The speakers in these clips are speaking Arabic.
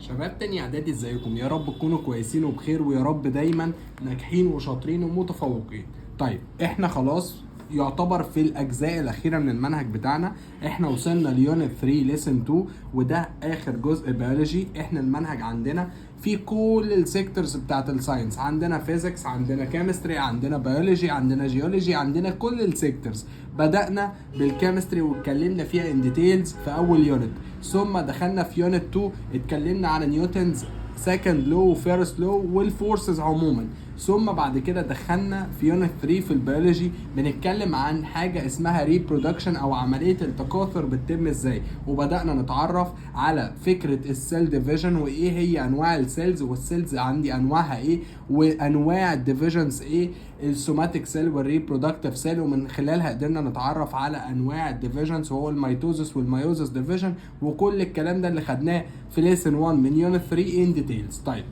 شباب تاني اعدادي، ازيكم؟ يا رب تكونوا كويسين وبخير، ويا رب دايما ناجحين وشاطرين ومتفوقين. طيب احنا خلاص يعتبر في الاجزاء الاخيره من المنهج بتاعنا. احنا وصلنا ليونت 3 ليسن 2، وده اخر جزء بيولوجي. احنا المنهج عندنا في كل السيكتورز بتاعت الساينس، عندنا فيزيكس، عندنا كيمستري، عندنا بيولوجي، عندنا جيولوجي، عندنا كل السيكتورز. بدأنا بالكيمستري واتكلمنا فيها ان ديتيلز في اول يونت، ثم دخلنا في يونت 2 اتكلمنا على نيوتنز سكند لو وفيرست لو والفورسز عموما، ثم بعد كده دخلنا في يونت 3 في البيولوجي بنتكلم عن حاجه اسمها ريبرودكشن او عمليه التكاثر بتتم ازاي، وبدانا نتعرف على فكره السيل ديفيجن وايه هي انواع السيلز، والسيلز عندي انواعها ايه، وانواع الديفيجنز ايه، السوماتيك سيل والريبرودكتيف سيل، ومن خلالها قدرنا نتعرف على انواع الديفيجنز وهو الميتوزس والميوزس ديفيجن، وكل الكلام ده اللي خدناه في ليسن 1 من يونت 3 ان ديتيلز. طيب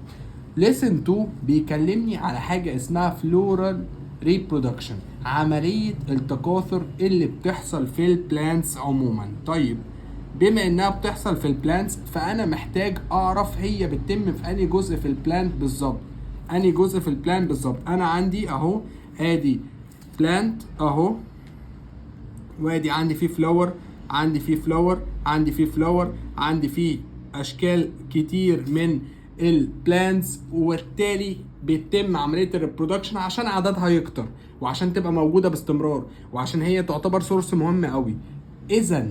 ليسن 2 بيكلمني على حاجه اسمها فلورال ريبرودكشن، عمليه التكاثر اللي بتحصل في البلانتس عموما. طيب بما انها بتحصل في البلانتس، فانا محتاج اعرف هي بتتم في انهي جزء في البلانت بالظبط. انهي جزء في البلانت بالظبط؟ انا عندي اهو ادي بلانت اهو، وادي عندي فيه فلاور، عندي فيه فلاور، عندي فيه فلاور، عندي فيه اشكال كتير من البلانتس، وبالتالي بيتم عمليه الريبرودكشن عشان عددها يكتر، وعشان تبقى موجوده باستمرار، وعشان هي تعتبر سورس مهم قوي. اذا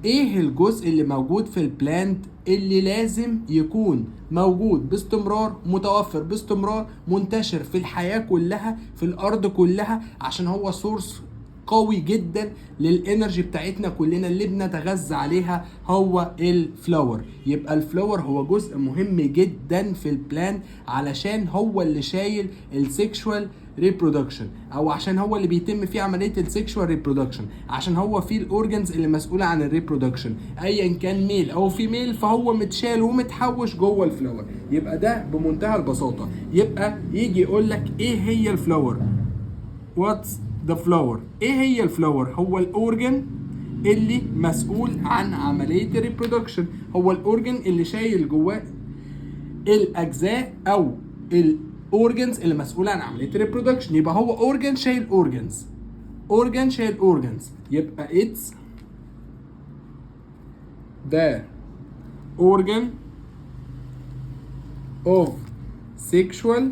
ايه الجزء اللي موجود في البلانت اللي لازم يكون موجود باستمرار، متوفر باستمرار، منتشر في الحياة كلها، في الارض كلها، عشان هو سورس قوي جدا للانرجي بتاعتنا كلنا اللي بنتغذى عليها، هو الفلاور. يبقى الفلاور هو جزء مهم جدا في البلان، علشان هو اللي شايل السيكشوال ريبرودكشن، او عشان هو اللي بيتم فيه عمليه السيكشوال ريبرودكشن، عشان هو فيه الاورجنز اللي مسؤوله عن الريبرودكشن، ايا كان ميل او فيميل، فهو متشال ومتحوش جوه الفلاور. يبقى ده بمنتهى البساطه. يبقى يجي يقول لك ايه هي الفلاور؟ واتس ذا فلاور؟ ايه هي الفلاور؟ هو الاورجن اللي مسؤول عن عمليه الريبرودكشن، هو الاورجن اللي شايل جواه الاجزاء او الاورجنز اللي مسؤوله عن عمليه الريبرودكشن. يبقى هو اورجن شايل اورجنز، اورجن شايل اورجنز، يبقى اتس the organ of sexual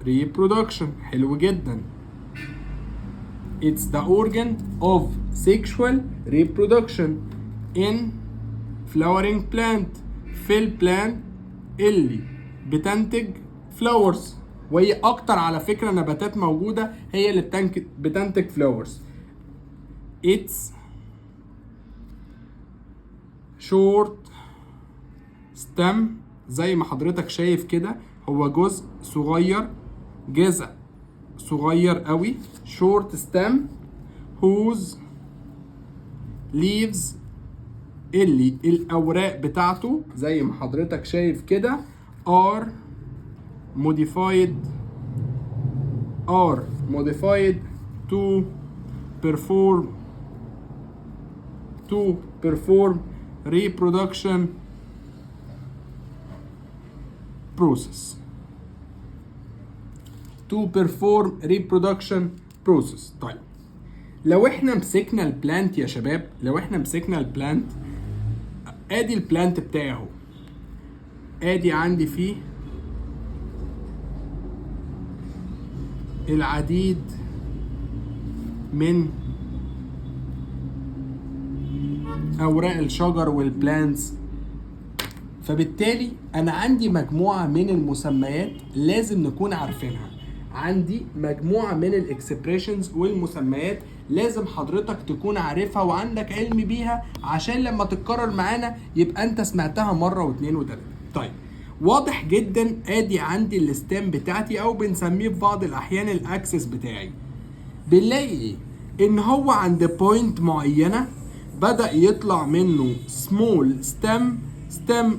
reproduction. حلو جدا. It's the organ of sexual reproduction in flowering plant. في البلانت اللي بتنتج flowers، وهي اكتر على فكرة نباتات موجودة هي اللي بتنتج flowers. It's short stem، زي ما حضرتك شايف كده، هو جزء صغير، جذع صغير قوي، short stem whose leaves، اللي الاوراق بتاعته زي ما حضرتك شايف كده are modified to perform reproduction process. طيب لو احنا مسكنا البلانت يا شباب، ادي البلانت بتاعي اهو، ادي عندي فيه العديد من اوراق الشجر والبلانتس، فبالتالي انا عندي مجموعه من المسميات لازم نكون عارفينها، عندي مجموعه من الاكسبريشنز والمسميات لازم حضرتك تكون عارفها وعندك علم بيها، عشان لما تتكرر معانا يبقى انت سمعتها مره واثنين وثلاثه. طيب واضح جدا، ادي عندي الستام بتاعتي او بنسميه في بعض الاحيان الاكسس بتاعي. بنلاقي ايه؟ ان هو عند بوينت معينه بدأ يطلع منه سمول ستام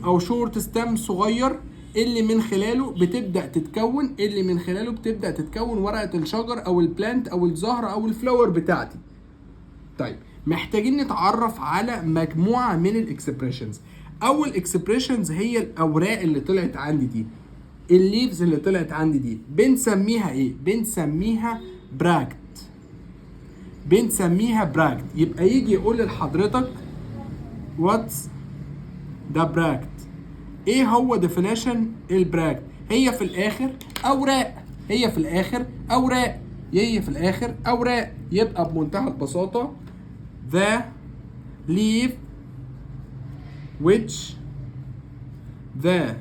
او شورت ستام صغير، اللي من خلاله بتبدأ تتكون ورقة الشجر او البلانت او الزهرة او الفلاور بتاعتي. طيب محتاجين نتعرف على مجموعة من الاكسبريشنز. اول اكسبريشنز هي الاوراق اللي طلعت عندي دي، الليفز اللي طلعت عندي دي بنسميها ايه؟ بنسميها براكت. بنسميها براكت. يبقى يجي يقول لحضرتك واتس ذا براكت. ايه هو ديفينيشن البراكت؟ هي في الاخر اوراق. هي في الاخر اوراق. هي في الاخر اوراق. يبقى بمنتهى البساطه the leaf which the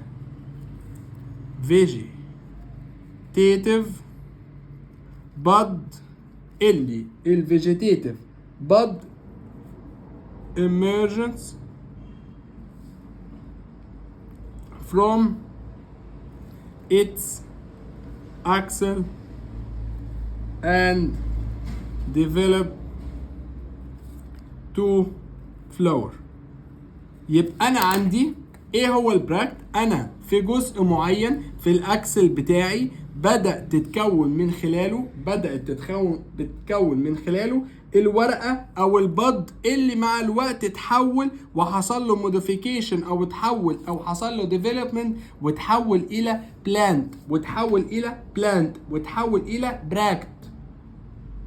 vegetative bud اللي الفيجيتيتيف bud emergence from its axil and develop to flower. يبقى انا عندي ايه هو البراكت؟ انا في جزء معين في الاكسل بتاعي بدأت تتكون من خلاله الورقه او البض اللي مع الوقت اتحول وحصل له موديفيكيشن او اتحول او حصل له ديفلوبمنت وتحول الى بلانت وتحول الى براكت.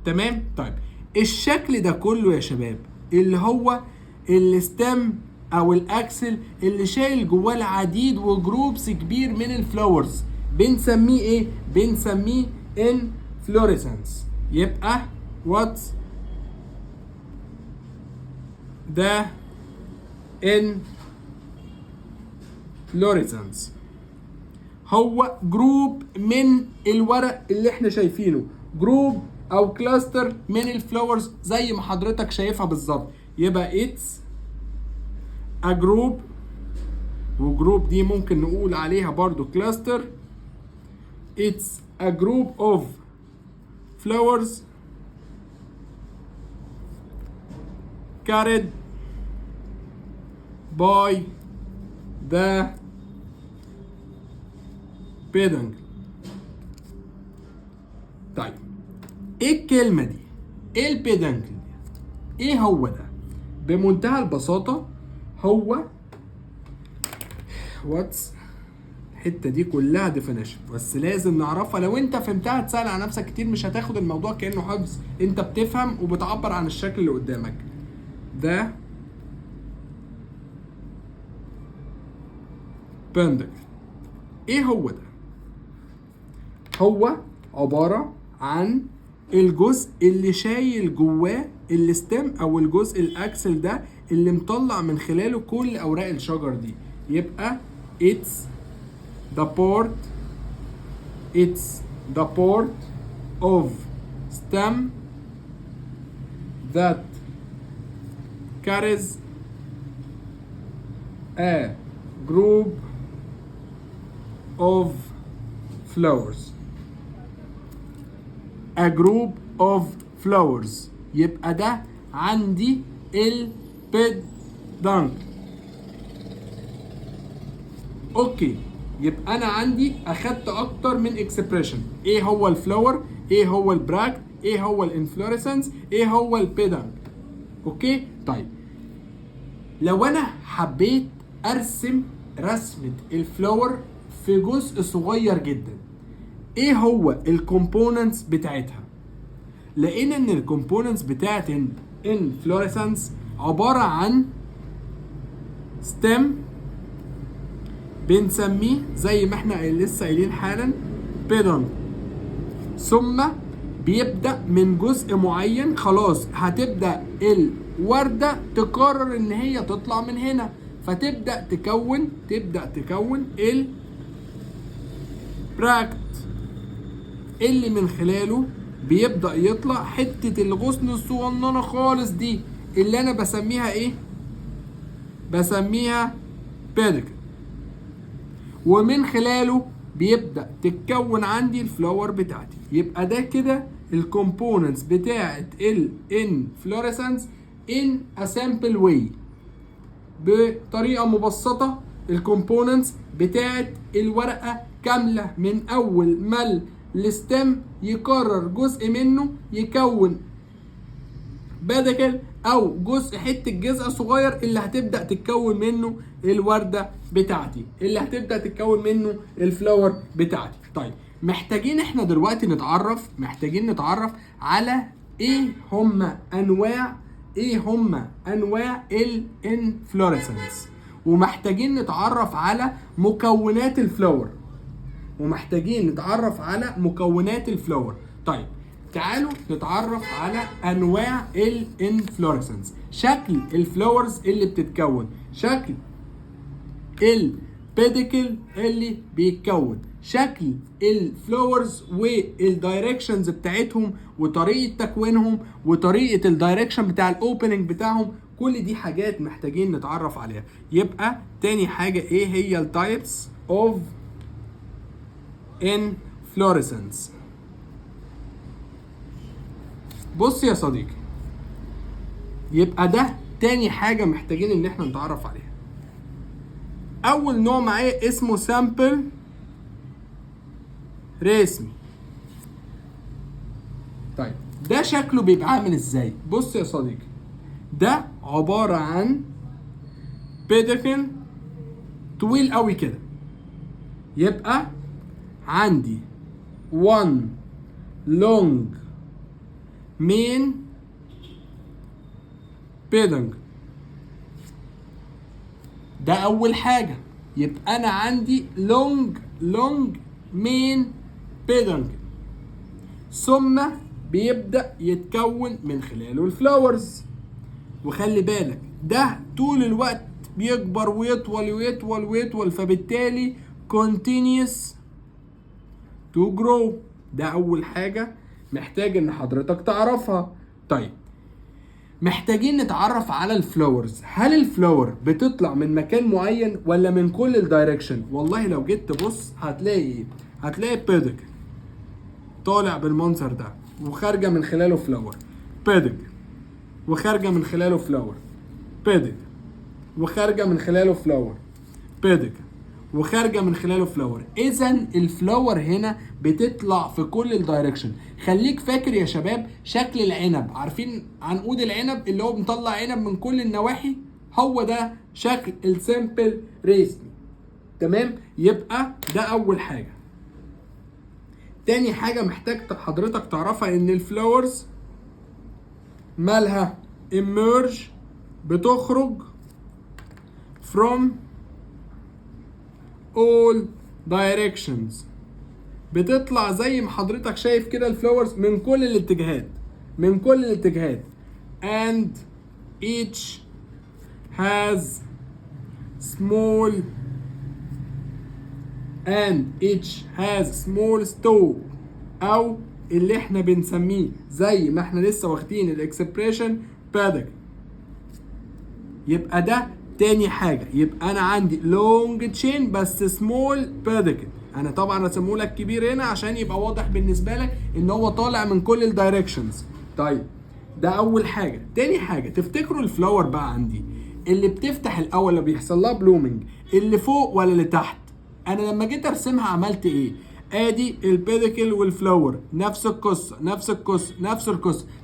تمام؟ طيب الشكل ده كله يا شباب اللي هو الستم او الاكسل اللي شايل جواه العديد وجروبس كبير من الفلاورز بنسميه ايه؟ بنسميه انفلوريسنس. يبقى واتس ده انفلوريسنس؟ هو جروب من الورق اللي احنا شايفينه، جروب او كلاستر من الفلاورز زي ما حضرتك شايفها بالظبط. يبقى اتس a group، وجروب دي ممكن نقول عليها برضو كلاستر. it's a group of flowers carried by the peduncle. طيب ايه الكلمة دي؟ ايه البيدنكل دي؟ ايه هو ده؟ بمنتهى البساطة هو واتس الحته دي كلها ديفينيشن بس لازم نعرفها. لو انت فهمتها تسأل على نفسك كتير، مش هتاخد الموضوع كأنه حفظ، انت بتفهم وبتعبر عن الشكل اللي قدامك. ده بندل. ايه هو ده؟ هو عبارة عن الجزء اللي شايل جواه الستيم او الجزء الاكسل ده اللي مطلع من خلاله كل اوراق الشجر دي. يبقى it's the part of stem that carries a group of flowers. a group of flowers. يبقى ده عندي البيدانكل. اوكي، يبقى انا عندي اخدت اكتر من اكسبريشن. ايه هو الفلاور؟ ايه هو البراكت؟ ايه هو الانفلوريسنس؟ ايه هو البيدانكل؟ اوكي. طيب لو انا حبيت ارسم رسمة الفلاور في جزء صغير جدا، ايه هو الكومبوننتس بتاعتها؟ لقينا ان الكومبوننتس بتاعت الانفلوريسنس عبارة عن ستيم بنسميه زي ما احنا لسه قايلين حالا بيدون، ثم بيبدأ من جزء معين. خلاص هتبدأ الوردة تقرر ان هي تطلع من هنا، فتبدأ تكون البراكت اللي من خلاله بيبدأ يطلع حتة الغصن الصغننة خالص دي اللي انا بسميها ايه؟ بسميها بيديكل. ومن خلاله بيبدأ تتكون عندي الفلاور بتاعتي. يبقى ده كده الكومبوننتس بتاعت الانفلوريسنس ان ا سامبل واي. بطريقة مبسطة الكومبوننتس بتاعت الورقة كاملة من اول ما الستم يقرر جزء منه يكون بادكل او جزء حته جزء صغير اللي هتبدا تتكون منه الورده بتاعتي، اللي هتبدا تتكون منه الفلاور بتاعتي. طيب محتاجين احنا دلوقتي نتعرف على ايه هم انواع الانفلوريسنس، ومحتاجين نتعرف على مكونات الفلاور. طيب تعالوا نتعرف على انواع الانفلوريسنس، شكل الفلاورز اللي بتتكون، شكل البيديكل اللي بيتكون، شكل الفلاورز والدايركشنز بتاعتهم وطريقه تكوينهم وطريقه الدايركشن بتاع الاوبننج بتاعهم. كل دي حاجات محتاجين نتعرف عليها. يبقى تاني حاجه ايه هي التايبس اوف inflorescence. بص يا صديقي، يبقى ده تاني حاجه محتاجين ان احنا نتعرف عليها. اول نوع معايا اسمه سامبل رسمي. طيب ده شكله بيبقى عامل ازاي؟ بص يا صديقي، ده عباره عن بيديكل طويل قوي كده. يبقى عندي one long main peduncle. ده اول حاجه. يبقى انا عندي long main peduncle، ثم بيبدا يتكون من خلاله الفلاورز. وخلي بالك ده طول الوقت بيكبر ويطول، فبالتالي continuous to grow. ده اول حاجه محتاج ان حضرتك تعرفها. طيب محتاجين نتعرف على الفلاورز. هل الفلاور بتطلع من مكان معين ولا من كل الدايركشن؟ والله لو جيت تبص هتلاقي بيديكل طالع بالمنظر ده وخارجه من خلاله فلاور، بيديكل وخارجه من خلاله فلاور، بيديكل وخارجه من خلاله فلاور، بيديكل وخارجه من خلاله فلاور. اذا الفلاور هنا بتطلع في كل الدايركشن. خليك فاكر يا شباب شكل العنب، عارفين عنقود العنب اللي هو مطلع عنب من كل النواحي؟ هو ده شكل السامبل ريسمي. تمام؟ يبقى ده اول حاجه. تاني حاجه محتاج حضرتك تعرفها ان الفلاورز مالها emerge، بتخرج from all directions، بتطلع زي ما حضرتك شايف كده الفلاورز من كل الاتجاهات and each has small stalk، او اللي احنا بنسميه زي ما احنا لسه واخدين الاكسبريشن بادك. يبقى ده تاني حاجه. يبقى انا عندي لونج تشين بس سمول باديكل. انا طبعا رسمه لك كبير هنا عشان يبقى واضح بالنسبه لك ان هو طالع من كل الدايركشنز. طيب ده اول حاجه. تاني حاجه تفتكروا الفلاور بقى عندي اللي بتفتح الاول اللي بيحصل لها بلومنج اللي فوق ولا اللي تحت؟ انا لما جيت ارسمها عملت ايه؟ ادي البيديكل والفلاور نفس القصه،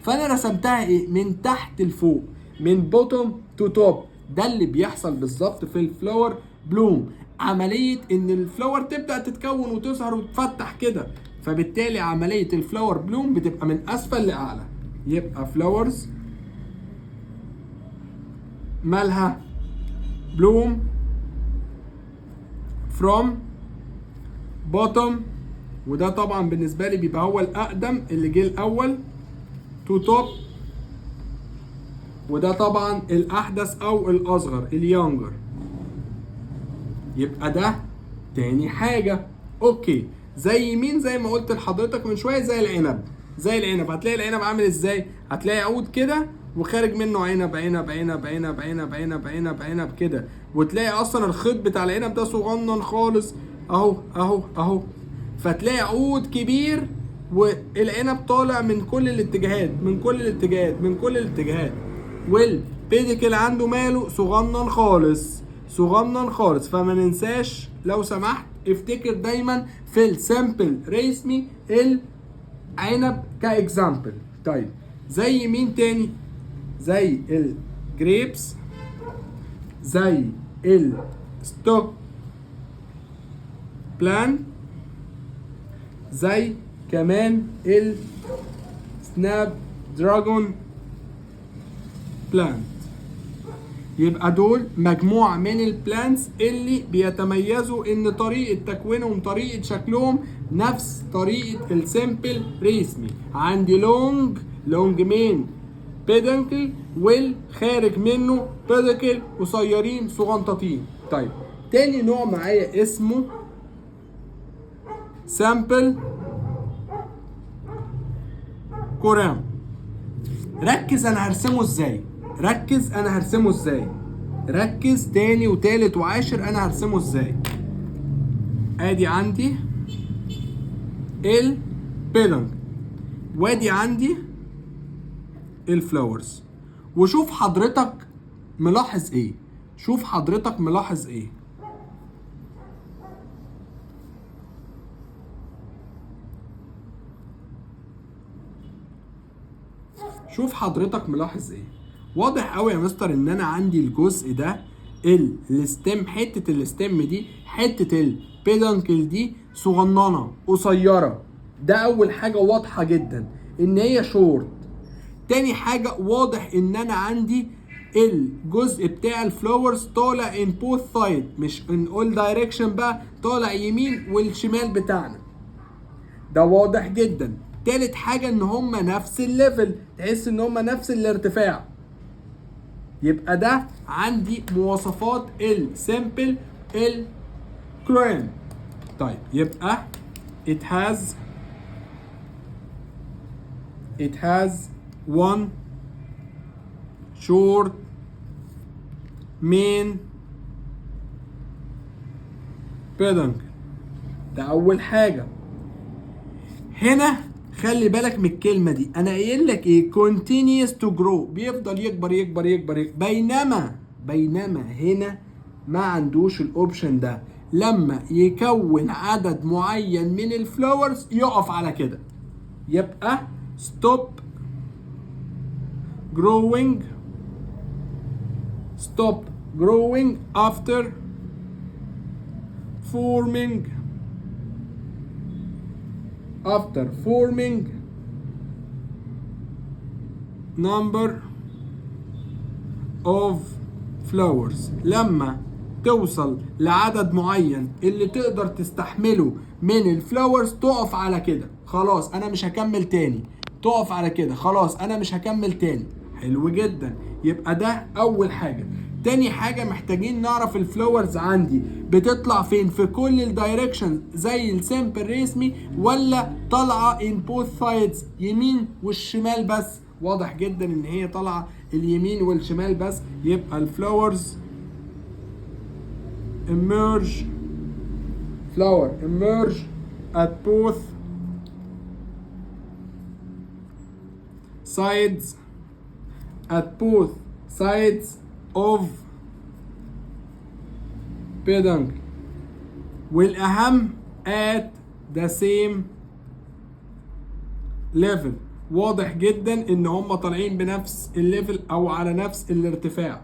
فانا رسمتها ايه؟ من تحت لفوق، من بوتوم تو توب. ده اللي بيحصل بالظبط في الفلاور بلوم، عمليه ان الفلاور تبدا تتكون وتظهر وتفتح كده، فبالتالي عمليه الفلاور بلوم بتبقى من اسفل لاعلى. يبقى فلاورز مالها بلوم from bottom، وده طبعا بالنسبه لي بيبقى هو الاقدم اللي جه الاول، to top، وده طبعا الاحدث او الاصغر اليونجر. يبقى ده تاني حاجه. اوكي، زي مين؟ زي ما قلت لحضرتك من شويه، زي العنب. هتلاقي العنب عامل ازاي؟ هتلاقي عود كده وخارج منه عنب كده، وتلاقي اصلا الخيط بتاع العنب ده صغنن خالص اهو، فتلاقي عود كبير والعنب طالع من كل الاتجاهات، والبيديكل عنده ماله صغنن خالص. فما ننساش لو سمحت افتكر دايما في السامبل رسمي العنب كاكزامبل. طيب زي مين تاني؟ زي الجريبس، زي الستوك بلان، زي كمان السناب دراجون بلانت. يبقى دول مجموعة من البلانتس اللي بيتميزوا ان طريقة تكوينهم طريقة شكلهم نفس طريقة السيمبل ريسمي. عندي لونج مين بيدنكل، والخارج منه بيدكل قصيرين صغنططين. طيب تاني نوع معايا اسمه سامبل كورام. ركز انا هرسمه ازاي، ركز تاني وتالت وعاشر انا هرسمه ازاي. ادي عندي البيدنج، وادي عندي الفلاورز. وشوف حضرتك ملاحظ ايه، شوف حضرتك ملاحظ ايه. واضح قوي يا مستر ان انا عندي الجزء ده الستيم، حته الستيم دي، حته البيدنكل دي صغننه قصيره. ده اول حاجه واضحه جدا ان هي شورت. تاني حاجه واضح ان انا عندي الجزء بتاع الفلاورز طالع ان بوث سايد، مش ان اول دايركشن بقى، طالع يمين والشمال بتاعنا. ده واضح جدا. تالت حاجه ان هما نفس الليفل، تحس ان هما نفس الارتفاع. يبقى ده عندي مواصفات السيمبل الكريم. طيب يبقى it has one short main peduncle. ده اول حاجه. هنا خلي بالك من الكلمه دي، انا قايل لك ايه؟ continues to grow، بيفضل يكبر. بينما هنا ما عندوش الاوبشن ده. لما يكون عدد معين من الفلاورز يقف على كده. يبقى stop growing after forming number of flowers. لما توصل لعدد معين اللي تقدر تستحمله من الفلاورز تقف على كده. خلاص انا مش هكمل تاني. تقف على كده، خلاص انا مش هكمل تاني. حلو جدا. يبقى ده اول حاجه. تاني حاجه محتاجين نعرف الفلاورز عندي بتطلع فين، في كل الدايركشن زي السامبل رسمي، ولا طالعه ان بوث سايدز، يمين والشمال بس. واضح جدا ان هي طالعه اليمين والشمال بس. يبقى الفلاورز emerge at both sides of peduncle. والأهم at the same level. واضح جدا ان هم طالعين بنفس الليفل او على نفس الارتفاع.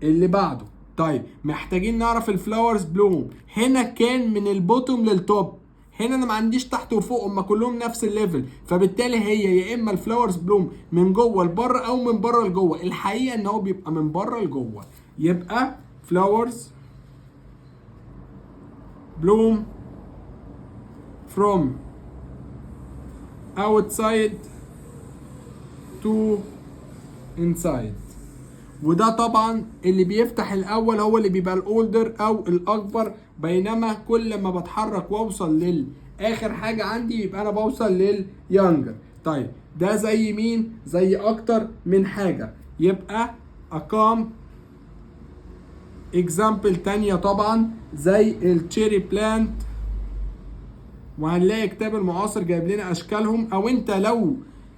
اللي بعده. طيب محتاجين نعرف الفلاورز بلوم. هنا كان من البوتوم للتوب، هنا انا ما عنديش تحت وفوق، هم كلهم نفس الليفل، فبالتالي هي يا اما الفلاورز بلوم من جوه لبره او من بره لجوه. الحقيقه ان هو بيبقى من بره لجوه. يبقى فلاورز بلوم from outside to inside. وده طبعا اللي بيفتح الاول هو اللي بيبقى الاولدر او الاكبر، بينما كل ما بتحرك واوصل للاخر حاجه عندي يبقى انا بوصل لليانجر. طيب ده زي مين؟ زي اكتر من حاجه. يبقى اقام اكزامبل تانية طبعا زي التشيري بلانت، وهنلاقي كتاب المعاصر جايب لنا اشكالهم، او انت لو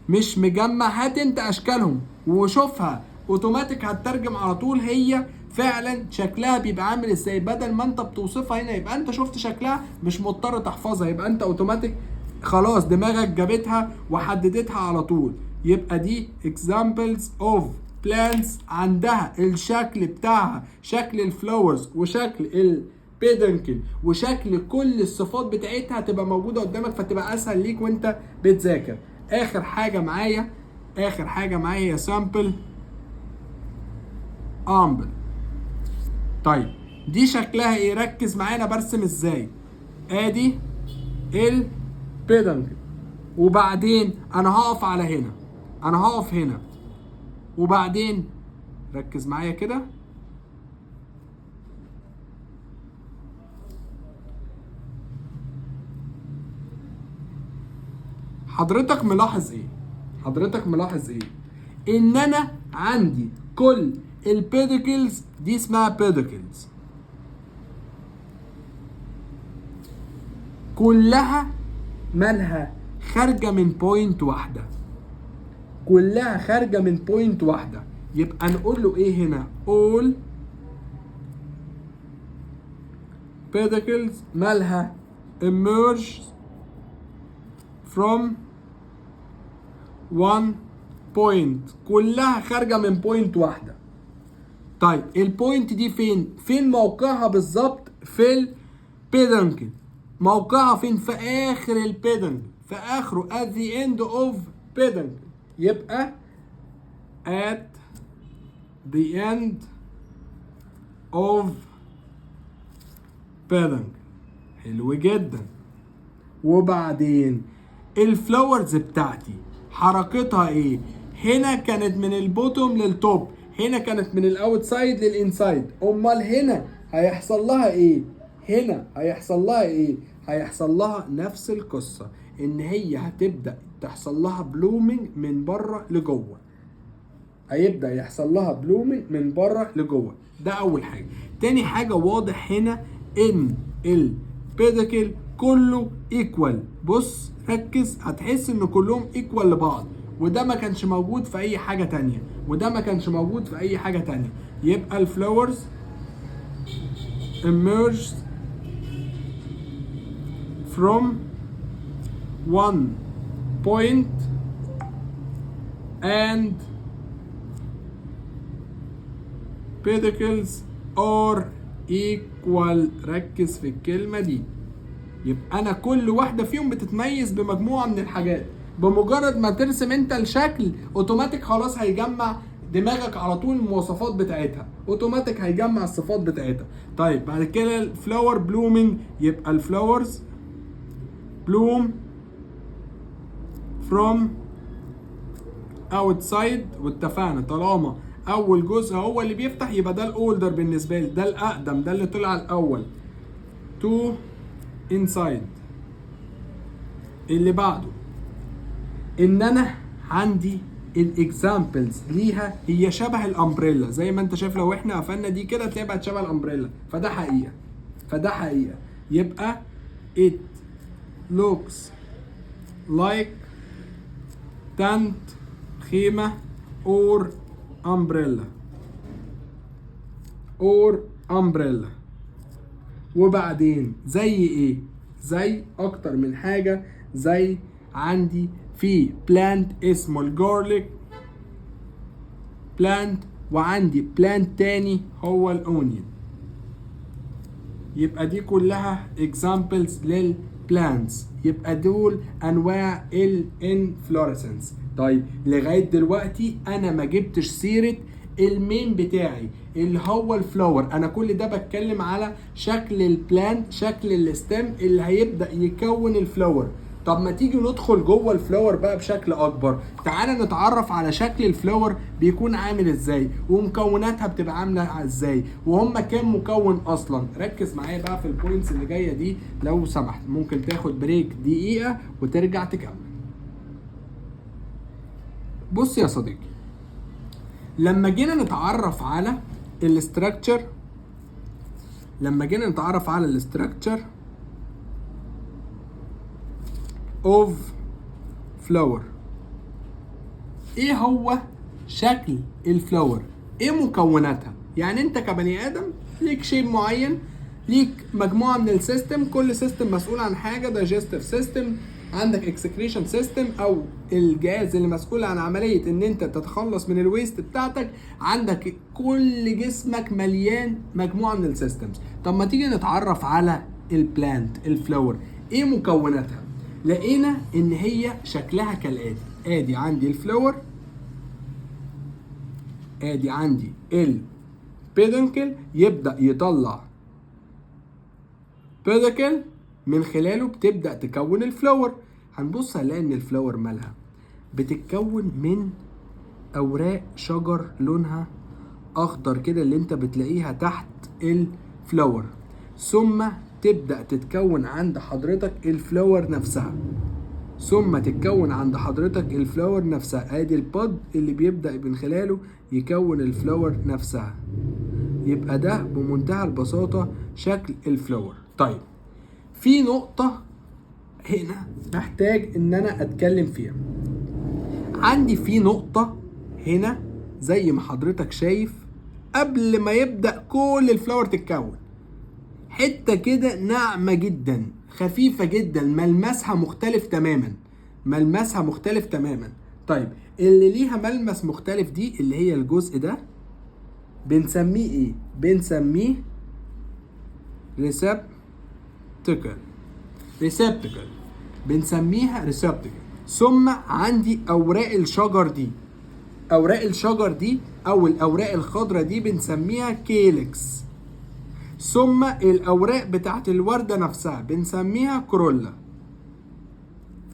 مش مجمع هات انت اشكالهم وشوفها اوتوماتيك، هتترجم على طول هي فعلا شكلها بيبقى عامل ازاي. بدل ما انت بتوصفها هنا يبقى انت شفت شكلها مش مضطر تحفظها، يبقى انت اوتوماتيك خلاص دماغك جابتها وحددتها على طول. يبقى دي examples of بلانتس عندها الشكل بتاعها، شكل الفلاورز وشكل البيدنكل وشكل كل الصفات بتاعتها تبقى موجوده قدامك، فتبقى اسهل ليك وانت بتذاكر. اخر حاجه معايا هي سامبل امبل. طيب دي شكلها ايه؟ ركز معايا انا برسم ازاي. ادي البيدنكل، وبعدين انا هقف على هنا، انا هقف هنا، وبعدين ركز معايا كده، حضرتك ملاحظ ايه؟ ان انا عندي كل البيديكلز دي اسمها بيديكلز، كلها مالها خارجه من بوينت واحده، كلها خارجه من بوينت واحده. يبقى نقول له ايه هنا؟ all pedicles مالها emerge from one point، كلها خارجه من بوينت واحده. طيب البوينت دي فين موقعها بالظبط؟ في البيدنكل. موقعها فين؟ في اخر البيدنكل، في اخره at the end of peduncle. يبقى at the end of peduncle. حلو جدا. وبعدين الفلاورز بتاعتي حركتها ايه؟ هنا كانت من البوتوم للتوب، هنا كانت من الاوتسايد للانسايد. امال هنا هيحصل لها ايه؟ هيحصل لها نفس القصه، ان هي هتبدا تحصل لها بلومينج من بره لجوه. هيبدا يحصل لها بلومينج من بره لجوه. ده اول حاجه. تاني حاجه، واضح هنا ان البيديكل كله ايكوال. بص ركز، هتحس ان كلهم ايكوال لبعض، وده ما كانش موجود في اي حاجه تانية. يبقى الفلاورز emerged from one point and pedicles are equal. ركز في الكلمة دي. يبقى انا كل واحدة فيهم بتتميز بمجموعة من الحاجات. بمجرد ما ترسم انت الشكل اوتوماتيك خلاص هيجمع دماغك على طول المواصفات بتاعتها، اوتوماتيك هيجمع الصفات بتاعتها. طيب بعد كده الفلاور بلومينج، يبقى الفلاورز بلوم from outside. واتفقنا طالما اول جزء هو اللي بيفتح يبقى ده الاولدر بالنسبه لي، ده الاقدم، ده اللي طلع الاول. to inside. اللي بعده ان انا عندي الاكزامبلز ليها هي شبه الامبريلا، زي ما انت شايف لو احنا قفلنا دي كده تلاقي بقت شبه الامبريلا، فده حقيقه. يبقى it looks like tent خيمه or umbrella. وبعدين زي ايه؟ زي اكتر من حاجه. زي عندي في بلانت اسمه الجارليك بلانت، وعندي بلانت تاني هو الاونيون. يبقى دي كلها examples للبلانتس. يبقى دول انواع الانفلورسنس. طيب لغايه دلوقتي انا ما جبتش سيره المين بتاعي اللي هو الفلاور. انا كل ده بتكلم على شكل البلانت، شكل الستيم اللي هيبدا يكون الفلاور. طب ما تيجي ندخل جوه الفلاور بقى بشكل اكبر. تعالى نتعرف على شكل الفلاور بيكون عامل ازاي، ومكوناتها بتبقى عامله ازاي، وهم كام مكون اصلا. ركز معايا بقى في البوينتس اللي جايه دي لو سمحت. ممكن تاخد بريك دقيقه وترجع تكمل. بص يا صديقي، لما جينا نتعرف على الاستراكشر of flower، ايه هو شكل الفلاور؟ ايه مكوناتها؟ يعني انت كبني ادم ليك شيء معين، ليك مجموعه من السيستم، كل سيستم مسؤول عن حاجه. digestive system عندك اكسكريشن سيستم او الجهاز اللي مسؤول عن عمليه ان انت تتخلص من الويست بتاعتك. عندك كل جسمك مليان مجموعه من السيستمز. طب ما تيجي نتعرف على البلانت الفلاور، ايه مكوناتها؟ لقينا ان هي شكلها كالاتي. ادي عندي الفلاور، ادي عندي البيدنكل، يبدا يطلع بيدنكل من خلاله بتبدا تكون الفلاور. هنبص هنلاقي ان الفلاور مالها بتتكون من اوراق شجر لونها اخضر كده اللي انت بتلاقيها تحت الفلاور، ثم تبدا تتكون عند حضرتك الفلاور نفسها، ثم تتكون عند حضرتك الفلاور نفسها. ادي الباد اللي بيبدا من خلاله يكون الفلاور نفسها. يبقى ده بمنتهى البساطه شكل الفلاور. طيب في نقطه هنا محتاج ان انا اتكلم فيها. عندي في نقطه هنا زي ما حضرتك شايف قبل ما يبدا كل الفلاور تتكون، حته كده ناعمه جدا خفيفه جدا، ملمسها مختلف تماما، ملمسها مختلف تماما. طيب اللي ليها ملمس مختلف دي اللي هي الجزء ده بنسميه ايه؟ بنسميه ريسبتكل، ريسبتكل بنسميها ريسبتكل. ثم عندي اوراق الشجر دي، اوراق الشجر دي او الاوراق الخضراء دي بنسميها كيلكس. ثم الاوراق بتاعت الوردة نفسها بنسميها كرولا.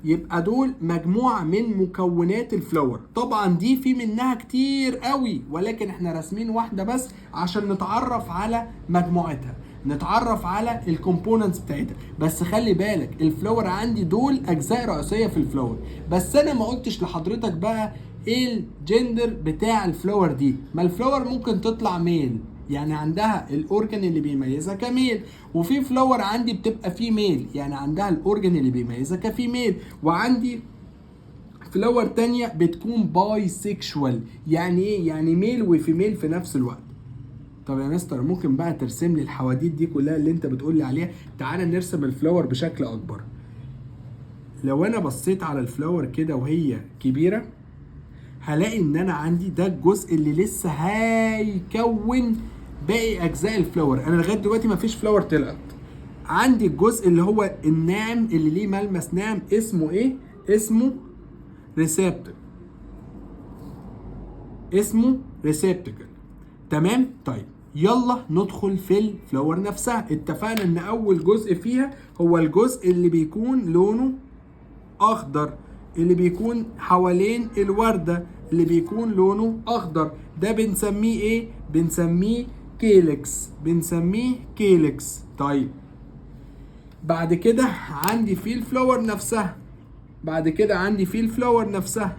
يبقى دول مجموعة من مكونات الفلاور. طبعا دي في منها كتير قوي، ولكن احنا راسمين واحدة بس عشان نتعرف على مجموعتها، نتعرف على الكومبوننتس بتاعتها. بس خلي بالك الفلاور عندي دول اجزاء رئيسية في الفلاور، بس انا ما قلتش لحضرتك بقى ايه الجندر بتاع الفلاور دي. ما الفلاور ممكن تطلع ميل، يعني عندها الاورجن اللي بيميزها كميل، وفي فلاور عندي بتبقى فيميل يعني عندها الاورجن اللي بيميزها كفيميل، وعندي فلاور تانية بتكون باي سيكشوال. يعني ايه؟ يعني ميل وفيميل في نفس الوقت. طب يا مستر ممكن بقى ترسم لي الحواديت دي كلها اللي انت بتقول لي عليها؟ تعالى نرسم الفلاور بشكل اكبر. لو انا بصيت على الفلاور كده وهي كبيرة هلاقي ان انا عندي ده الجزء اللي لسه هيكون باقي اجزاء الفلاور. انا لغايه دلوقتي مفيش فلاور طلعت. عندي الجزء اللي هو الناعم اللي ليه ملمس ناعم اسمه ايه؟ اسمه ريسبتكل، اسمه ريسبتكل. تمام؟ طيب يلا ندخل في الفلاور نفسها. اتفقنا ان اول جزء فيها هو الجزء اللي بيكون لونه اخضر، اللي بيكون حوالين الوردة اللي بيكون لونه اخضر، ده بنسميه ايه؟ بنسميه كيلكس، بنسميه كيلكس. طيب بعد كده عندي في الفلاور نفسها، بعد كده عندي في الفلاور نفسها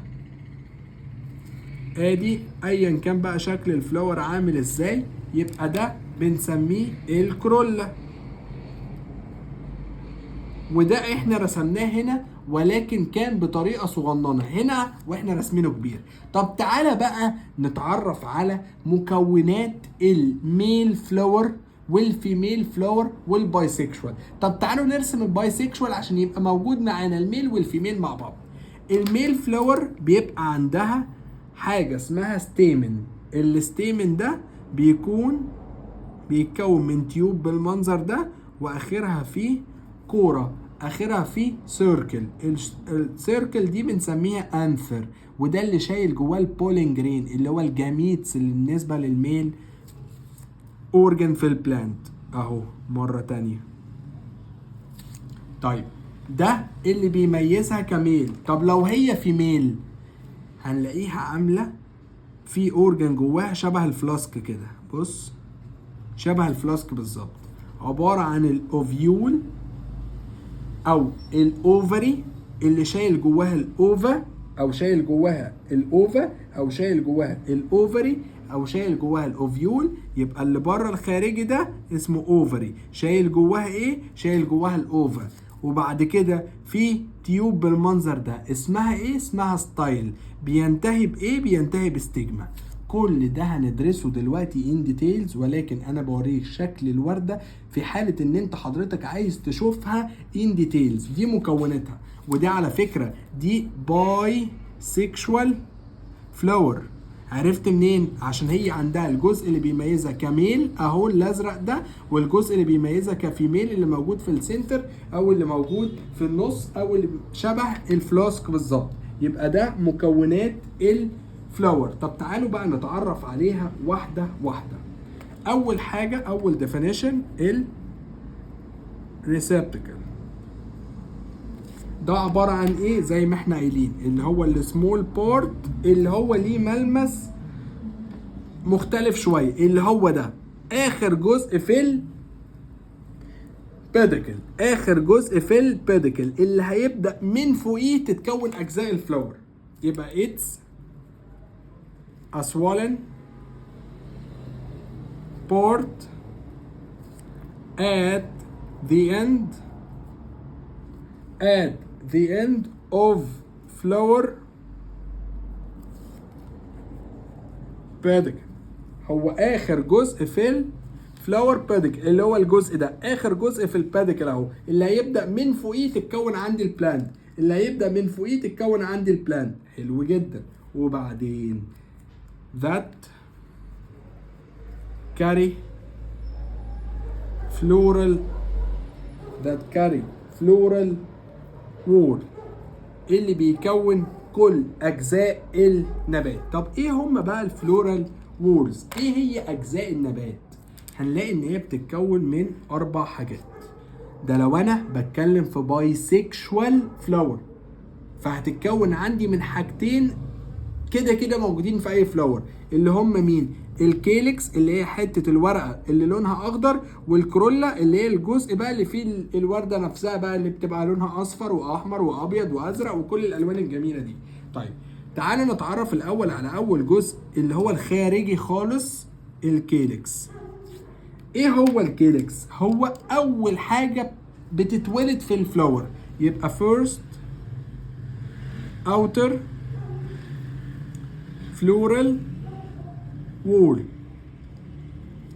ادي ايا كان بقى شكل الفلاور عامل ازاي، يبقى ده بنسميه الكرولا. وده احنا رسمناه هنا ولكن كان بطريقه صغننه هنا واحنا راسمينه كبير. طب تعالى بقى نتعرف على مكونات الميل فلاور والفيميل فلاور والبايسكشوال. طب تعالوا نرسم البايسكشوال عشان يبقى موجود معانا الميل والفيميل مع بعض. الميل فلاور بيبقى عندها حاجه اسمها ستيمن. الستيمن ده بيتكون من تيوب بالمنظر ده، واخرها فيه كوره، اخرها فيه سيركل. السيركل دي بنسميها انثر، وده اللي شايل جواه البولين جرين اللي هو الجاميتس اللي بالنسبه للميل اورجن في البلانت اهو مره تانية. طيب ده اللي بيميزها كميل. طب لو هي فيميل هنلاقيها عامله في اورجن جواها شبه الفلاسك كده، بص شبه الفلاسك بالظبط، عباره عن الاوفيول او الاوفري اللي شايل جواها الاوفا او شايل جواها الاوفا او شايل جواها الاوفري او شايل جواها الاوفيول. يبقى اللي بره الخارجي ده اسمه اوفري، شايل جواها ايه؟ شايل جواها الاوفا. وبعد كده في تيوب بالمنظر ده اسمها ايه؟ اسمها ستايل. بينتهي بايه؟ بينتهي بستجما. كل ده هندرسه دلوقتي ان ديتيلز، ولكن انا بوريك شكل الوردة في حالة ان انت حضرتك عايز تشوفها ان ديتيلز. دي مكوناتها، ودي على فكرة دي باي سيكشوال فلاور. عرفت منين؟ عشان هي عندها الجزء اللي بيميزها كميل اهو الازرق ده، والجزء اللي بيميزها كفيميل اللي موجود في السنتر او اللي موجود في النص او اللي شبه الفلاسك بالظبط. يبقى ده مكونات الفلاور. طب تعالوا بقى نتعرف عليها واحده واحده. اول حاجه، اول ديفينيشن، الريسبتكل. ده عبارة عن ايه؟ زي ما احنا قايلين اللي هو السمول بورت اللي هو ليه ملمس مختلف شوية، اللي هو ده اخر جزء في البيديكل، اخر جزء في البيديكل اللي هيبدأ من فوقيه تتكون اجزاء الفلاور. يبقى it's a swollen port at the end of flower pedicle. هو اخر جزء في الفلاور بيديكل اللي هو الجزء ده، اخر جزء في البيديكل اهو، اللي هيبدا من فوقيه تتكون عندي البلانت، اللي هيبدا من فوقيه تتكون عندي البلانت. حلو جدا. وبعدين that carry floral wall اللي بيكون كل اجزاء النبات. طب ايه هم بقى الفلورال وولز؟ ايه هي اجزاء النبات؟ هنلاقي ان هي بتتكون من 4 حاجات. ده لو انا بتكلم في بايسيكشوال فلاور، فهتتكون عندي من حاجتين كده كده موجودين في اي فلاور، اللي هم مين؟ الكيلكس اللي هي حته الورقه اللي لونها اخضر، والكرولا اللي هي الجزء بقى اللي فيه الورده نفسها بقى اللي بتبقى لونها اصفر واحمر وابيض وازرق وكل الالوان الجميله دي. طيب تعالى نتعرف الاول على اول جزء اللي هو الخارجي خالص، الكيلكس. ايه هو الكيلكس؟ هو اول حاجه بتتولد في الفلاور. يبقى first outer floral wall.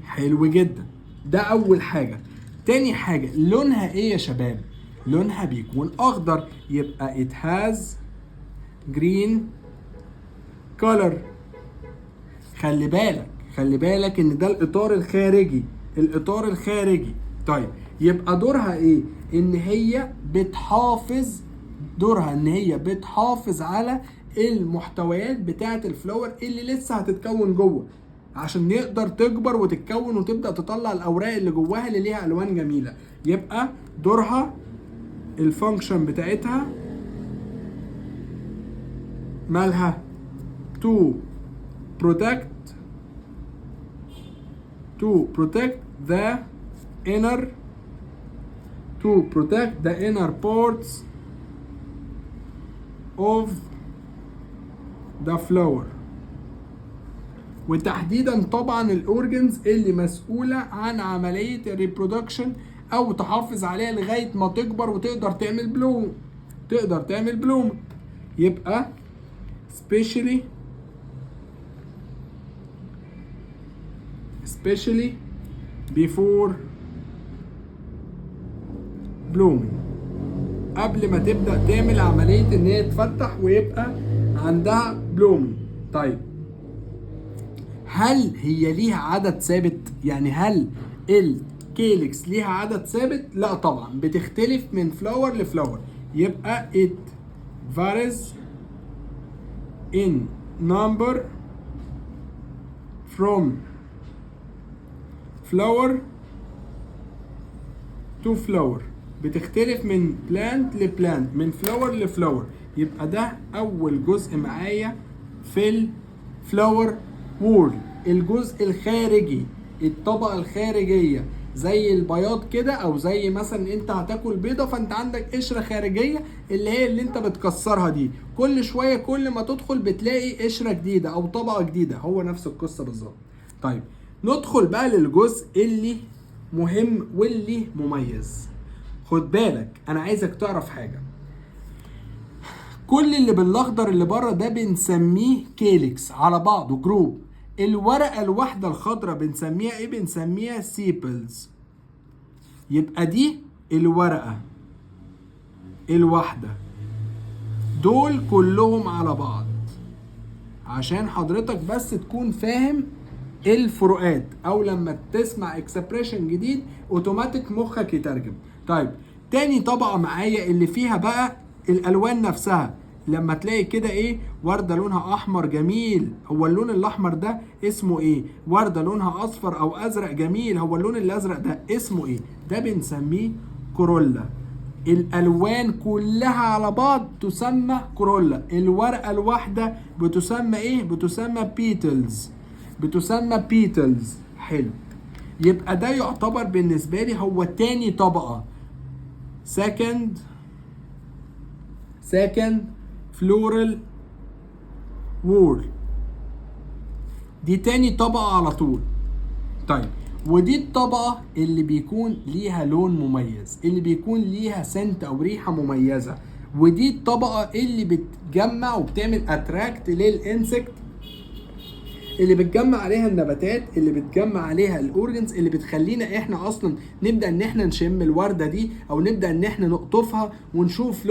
حلو جدا، ده اول حاجه. تاني حاجه، لونها ايه يا شباب؟ لونها بيكون اخضر، يبقى it has green color. خلي بالك ان ده الاطار الخارجي، الاطار الخارجي. طيب يبقى دورها ايه؟ ان هي بتحافظ على المحتويات بتاعه الفلاور اللي لسه هتتكون جوه، عشان يقدر تكبر وتتكون وتبدا تطلع الاوراق اللي جواها اللي ليها الوان جميله. يبقى دورها الفانكشن بتاعتها مالها؟ to protect the inner parts of the flower، وتحديدا طبعا الاورجنز اللي مسؤوله عن عمليه الريبرودكشن او تحافظ عليها لغايه ما تكبر وتقدر تعمل بلوم. يبقى especially before blooming، قبل ما تبدأ تعمل عملية ان هي تفتح ويبقى عندها بلومينج. طيب هل هي ليها عدد ثابت؟ يعني هل الكيلكس ليها عدد ثابت؟ لا طبعا، بتختلف من فلاور لفلاور. يبقى it varies in number from flower to flower، بتختلف من بلانت لبلانت، من فلاور لفلاور. يبقى ده اول جزء معايا في الفلاور وول، الجزء الخارجي، الطبقه الخارجيه، زي البياض كده، او زي مثلا انت هتاكل بيضه فانت عندك قشره خارجيه اللي هي اللي انت بتكسرها دي، كل شويه كل ما تدخل بتلاقي قشره جديده او طبقه جديده، هو نفس القصه بالظبط. طيب ندخل بقى للجزء اللي مهم واللي مميز. خد بالك انا عايزك تعرف حاجه، كل اللي بالاخضر اللي بره ده بنسميه كيلكس على بعضه جروب. الورقة الواحدة الخضراء بنسميها ايه؟ بنسميها سيبلز. يبقى دي الورقة الواحدة، دول كلهم على بعض، عشان حضرتك بس تكون فاهم الفروقات، او لما تسمع اكسبريشن جديد اوتوماتيك مخك يترجم. طيب تاني طبقة معايا اللي فيها بقى الالوان نفسها. لما تلاقي كده ايه؟ وردة لونها احمر جميل، هو اللون الاحمر ده اسمه ايه؟ وردة لونها اصفر او ازرق جميل، هو اللون الازرق ده اسمه ايه؟ ده بنسميه كورولا. الالوان كلها على بعض تسمى كورولا. الورقة الواحدة بتسمى ايه؟ بتسمى بيتلز. بتسمى بيتلز. حلو. يبقى ده يعتبر بالنسبة لي هو تاني طبقة، second floral wall. دي تاني طبقة على طول. طيب ودي الطبقة اللي بيكون ليها لون مميز، اللي بيكون ليها سنت او ريحة مميزة، ودي الطبقة اللي بتجمع وبتعمل اتراكت للانسكت، اللي بتجمع عليها النباتات، اللي بتجمع عليها الاورجنز، اللي بتخلينا احنا اصلا نبدا ان احنا نشم الورده دي، او نبدا ان احنا نقطفها ونشوف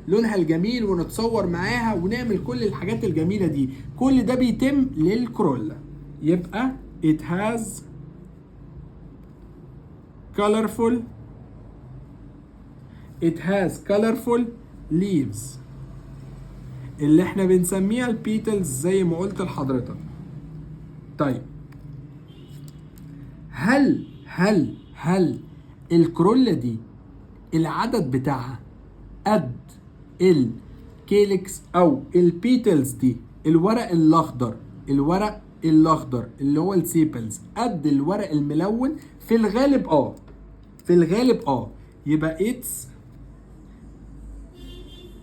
لونها الجميل ونتصور معاها ونعمل كل الحاجات الجميله دي. كل ده بيتم للكورولا. يبقى it has colorful leaves اللي احنا بنسميها البيتلز زي ما قلت لحضرتك. طيب هل الكورولا دي العدد بتاعها قد الكيلكس او البيتلز دي؟ الورق الاخضر اللي هو السيبلز قد الورق الملون؟ في الغالب يبقى it's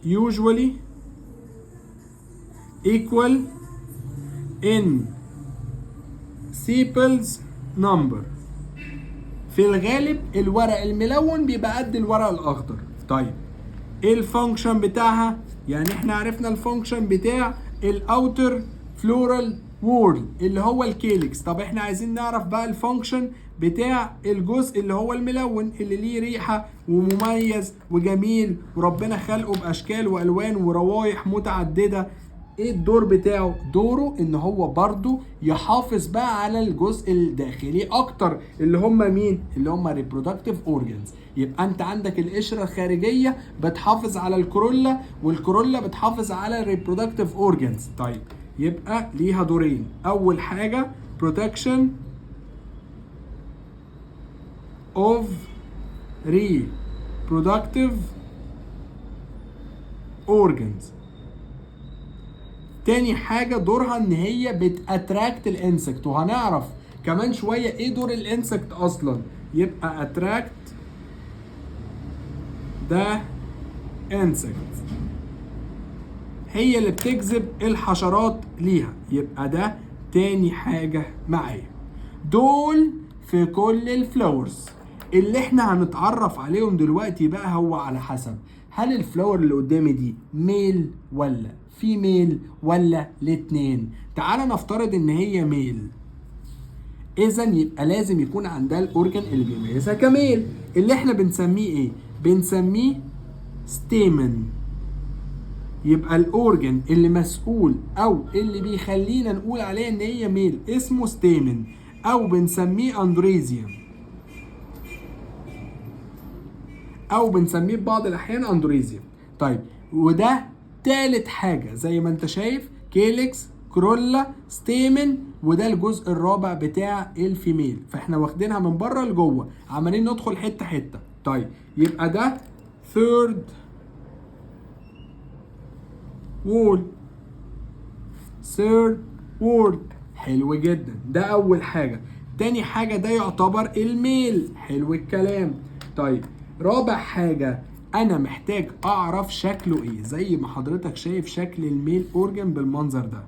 usually equal in sepals number. في الغالب الورق الملون بيبقى قد الورق الاخضر. طيب ايه الفانكشن بتاعها؟ يعني احنا عرفنا الفانكشن بتاع الاوتر فلورال وورد اللي هو الكيلكس. طب احنا عايزين نعرف بقى الفانكشن بتاع الجزء اللي هو الملون، اللي ليه ريحة ومميز وجميل وربنا خلقه باشكال والوان وروايح متعددة. ايه الدور بتاعه؟ دوره ان هو برضو يحافظ بقى على الجزء الداخلي اكتر، اللي هم مين؟ اللي هم reproductive organs. يبقى انت عندك القشرة الخارجية بتحافظ على الكورولا، والكورولا بتحافظ على reproductive organs. طيب يبقى ليها دورين. اول حاجة protection of reproductive organs. تاني حاجة دورها ان هي بتاتراكت الانسكت، وهنعرف كمان شوية ايه دور الانسكت اصلا. يبقى اتراكت ده insect، هي اللي بتجذب الحشرات ليها. يبقى ده تاني حاجة معايا. دول في كل الفلاورز اللي احنا هنتعرف عليهم دلوقتي بقى هو على حسب هل الفلاور اللي قدامي دي ميل ولا فيميل ولا الاتنين. تعال نفترض ان هي ميل، اذا يبقى لازم يكون عندها الاورجن اللي بيميزها كميل، اللي احنا بنسميه ايه؟ بنسميه ستيمن. يبقى الاورجن اللي مسؤول او اللي بيخلينا نقول عليه ان هي ميل اسمه ستيمن، او بنسميه اندريزيوم، او بنسميه ببعض الاحيان اندريزيوم. طيب وده تالت حاجة زي ما انت شايف، كيلكس، كرولا، ستيمن، وده الجزء الرابع بتاع الفيميل. فاحنا واخدينها من بره لجوه، عمالين ندخل حتة حتة. طيب يبقى ده third wall. حلو جدا، ده اول حاجة. تاني حاجة ده يعتبر الميل. حلو الكلام. طيب رابع حاجة انا محتاج اعرف شكله ايه. زي ما حضرتك شايف شكل الميل اورجن بالمنظر ده،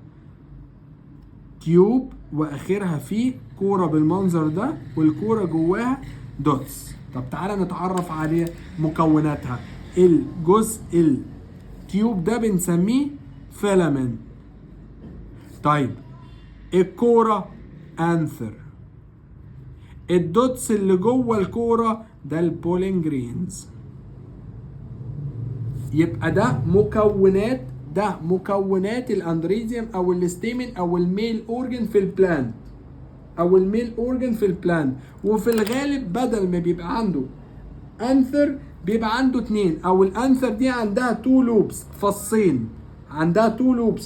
تيوب واخرها فيه كورة بالمنظر ده، والكورة جواها دوتس. طب تعالى نتعرف على مكوناتها. الجزء التيوب ده بنسميه فيلامنت. طيب الكورة انثر، الدوتس اللي جوه الكورة ده البولين جرينز. يبقى ده مكونات الاندريزيوم او الستيمن او الميل اورجن في البلانت، وفي الغالب بدل ما بيبقى عنده انثر بيبقى عنده 2، او الانثر دي عندها 2 لوبس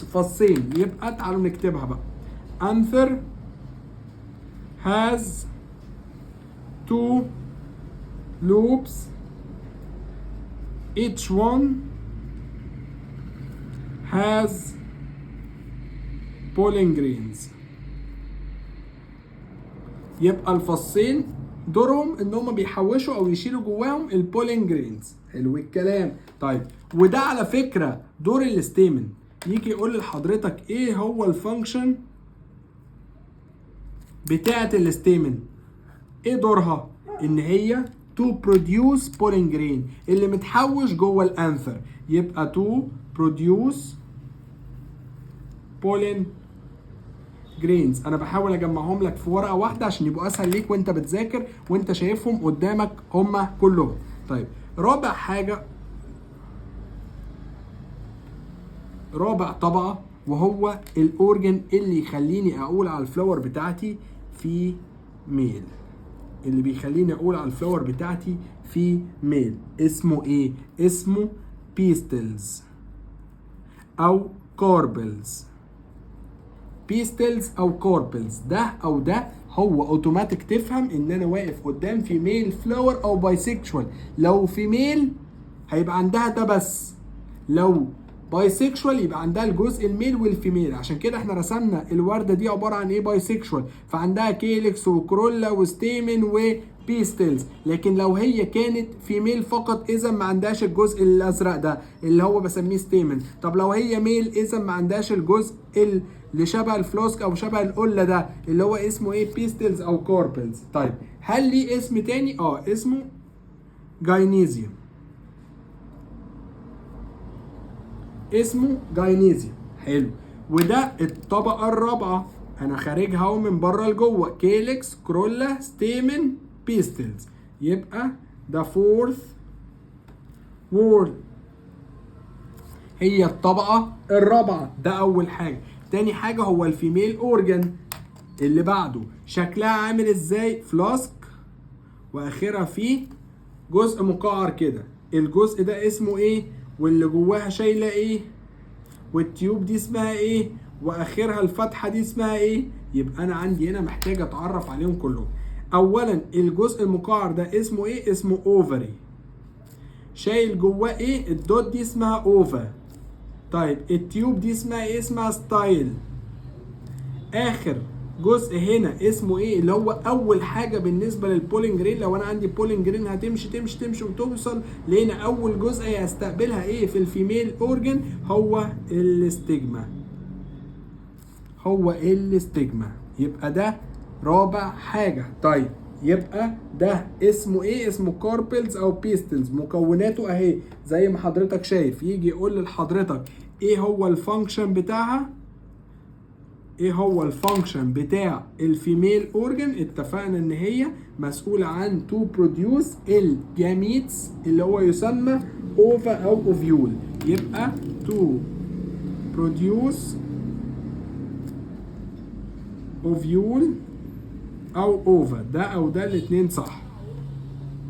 فصين، يبقى تعالوا نكتبها بقى. انثر has 2 loops each one has pollen grains. يبقى الفصين دورهم ان هم بيحوشوا او يشيلوا جواهم البولين جرينز. حلو الكلام. طيب وده على فكره دور الستيمن. يجي يقول لحضرتك ايه هو الفانكشن بتاعه الستيمن؟ ايه دورها؟ ان هي to produce pollen grain اللي متحوش جوه الانثر، يبقى to produce pollen جرينز. انا بحاول اجمعهم لك في ورقه واحده عشان يبقوا اسهل ليك وانت بتذاكر وانت شايفهم قدامك هم كلهم. طيب رابع طبقه وهو الاورجن اللي يخليني اقول على الفلاور بتاعتي في ميل، اسمه ايه؟ اسمه بيستلز او كوربلز. ده هو اوتوماتيك تفهم ان انا واقف قدام فيميل فلاور او بايسكشوال. لو فيميل هيبقى عندها ده بس، لو بايسكشوال يبقى عندها الجزء الميل والفيميل. عشان كده احنا رسمنا الورده دي عباره عن ايه؟ بايسكشوال، فعندها كيلكس وكرولا وستيمن وبيستلز. لكن لو هي كانت فيميل فقط اذا ما عندهاش الجزء الازرق ده اللي هو بسميه ستيمن. طب لو هي ميل اذا ما عندهاش الجزء اللي شبه الفلوسك او شبه القله ده اللي هو اسمه ايه؟ بيستلز او كوربلز. طيب هل ليه اسم تاني؟ اسمه جاينيزيوم. حلو. وده الطبقه الرابعه، انا خارجها اهو من بره لجوه، كيلكس كرولا ستيمن بيستلز. يبقى ده فورث وورد، هي الطبقه الرابعه. ده اول حاجه. تاني حاجه هو الفيميل اورجن اللي بعده، شكلها عامل ازاي؟ فلاسك واخرها فيه جزء مقعر كده. الجزء ده اسمه ايه؟ واللي جواها شايله ايه؟ والتيوب دي اسمها ايه؟ واخرها الفتحه دي اسمها ايه؟ يبقى انا عندي هنا محتاج اتعرف عليهم كلهم. اولا الجزء المقعر ده اسمه ايه؟ اسمه اوفري. شايل جواه ايه؟ الدوت دي اسمها اوفا. طيب التيوب دي اسمها ايه؟ اسمها ستايل. اخر جزء هنا اسمه ايه؟ اللي هو اول حاجه بالنسبه للبولين جرين. لو انا عندي بولين جرين هتمشي تمشي تمشي وتوصل لهنا، اول جزء هيستقبلها ايه في الفيميل اورجن؟ هو الاستجما. يبقى ده رابع حاجه. طيب يبقى ده اسمه ايه؟ اسمه كوربلز او بيستلز. مكوناته اهي زي ما حضرتك شايف. يجي يقول لحضرتك ايه هو الفانكشن بتاعها؟ ايه هو الفانكشن بتاع الفيميل اورجن؟ اتفقنا ان هي مسؤوله عن تو بروديوس الجاميتس اللي هو يسمى اوفا او اوفيول. يبقى تو بروديوس اوفيول او اوفا، ده او ده الاثنين صح،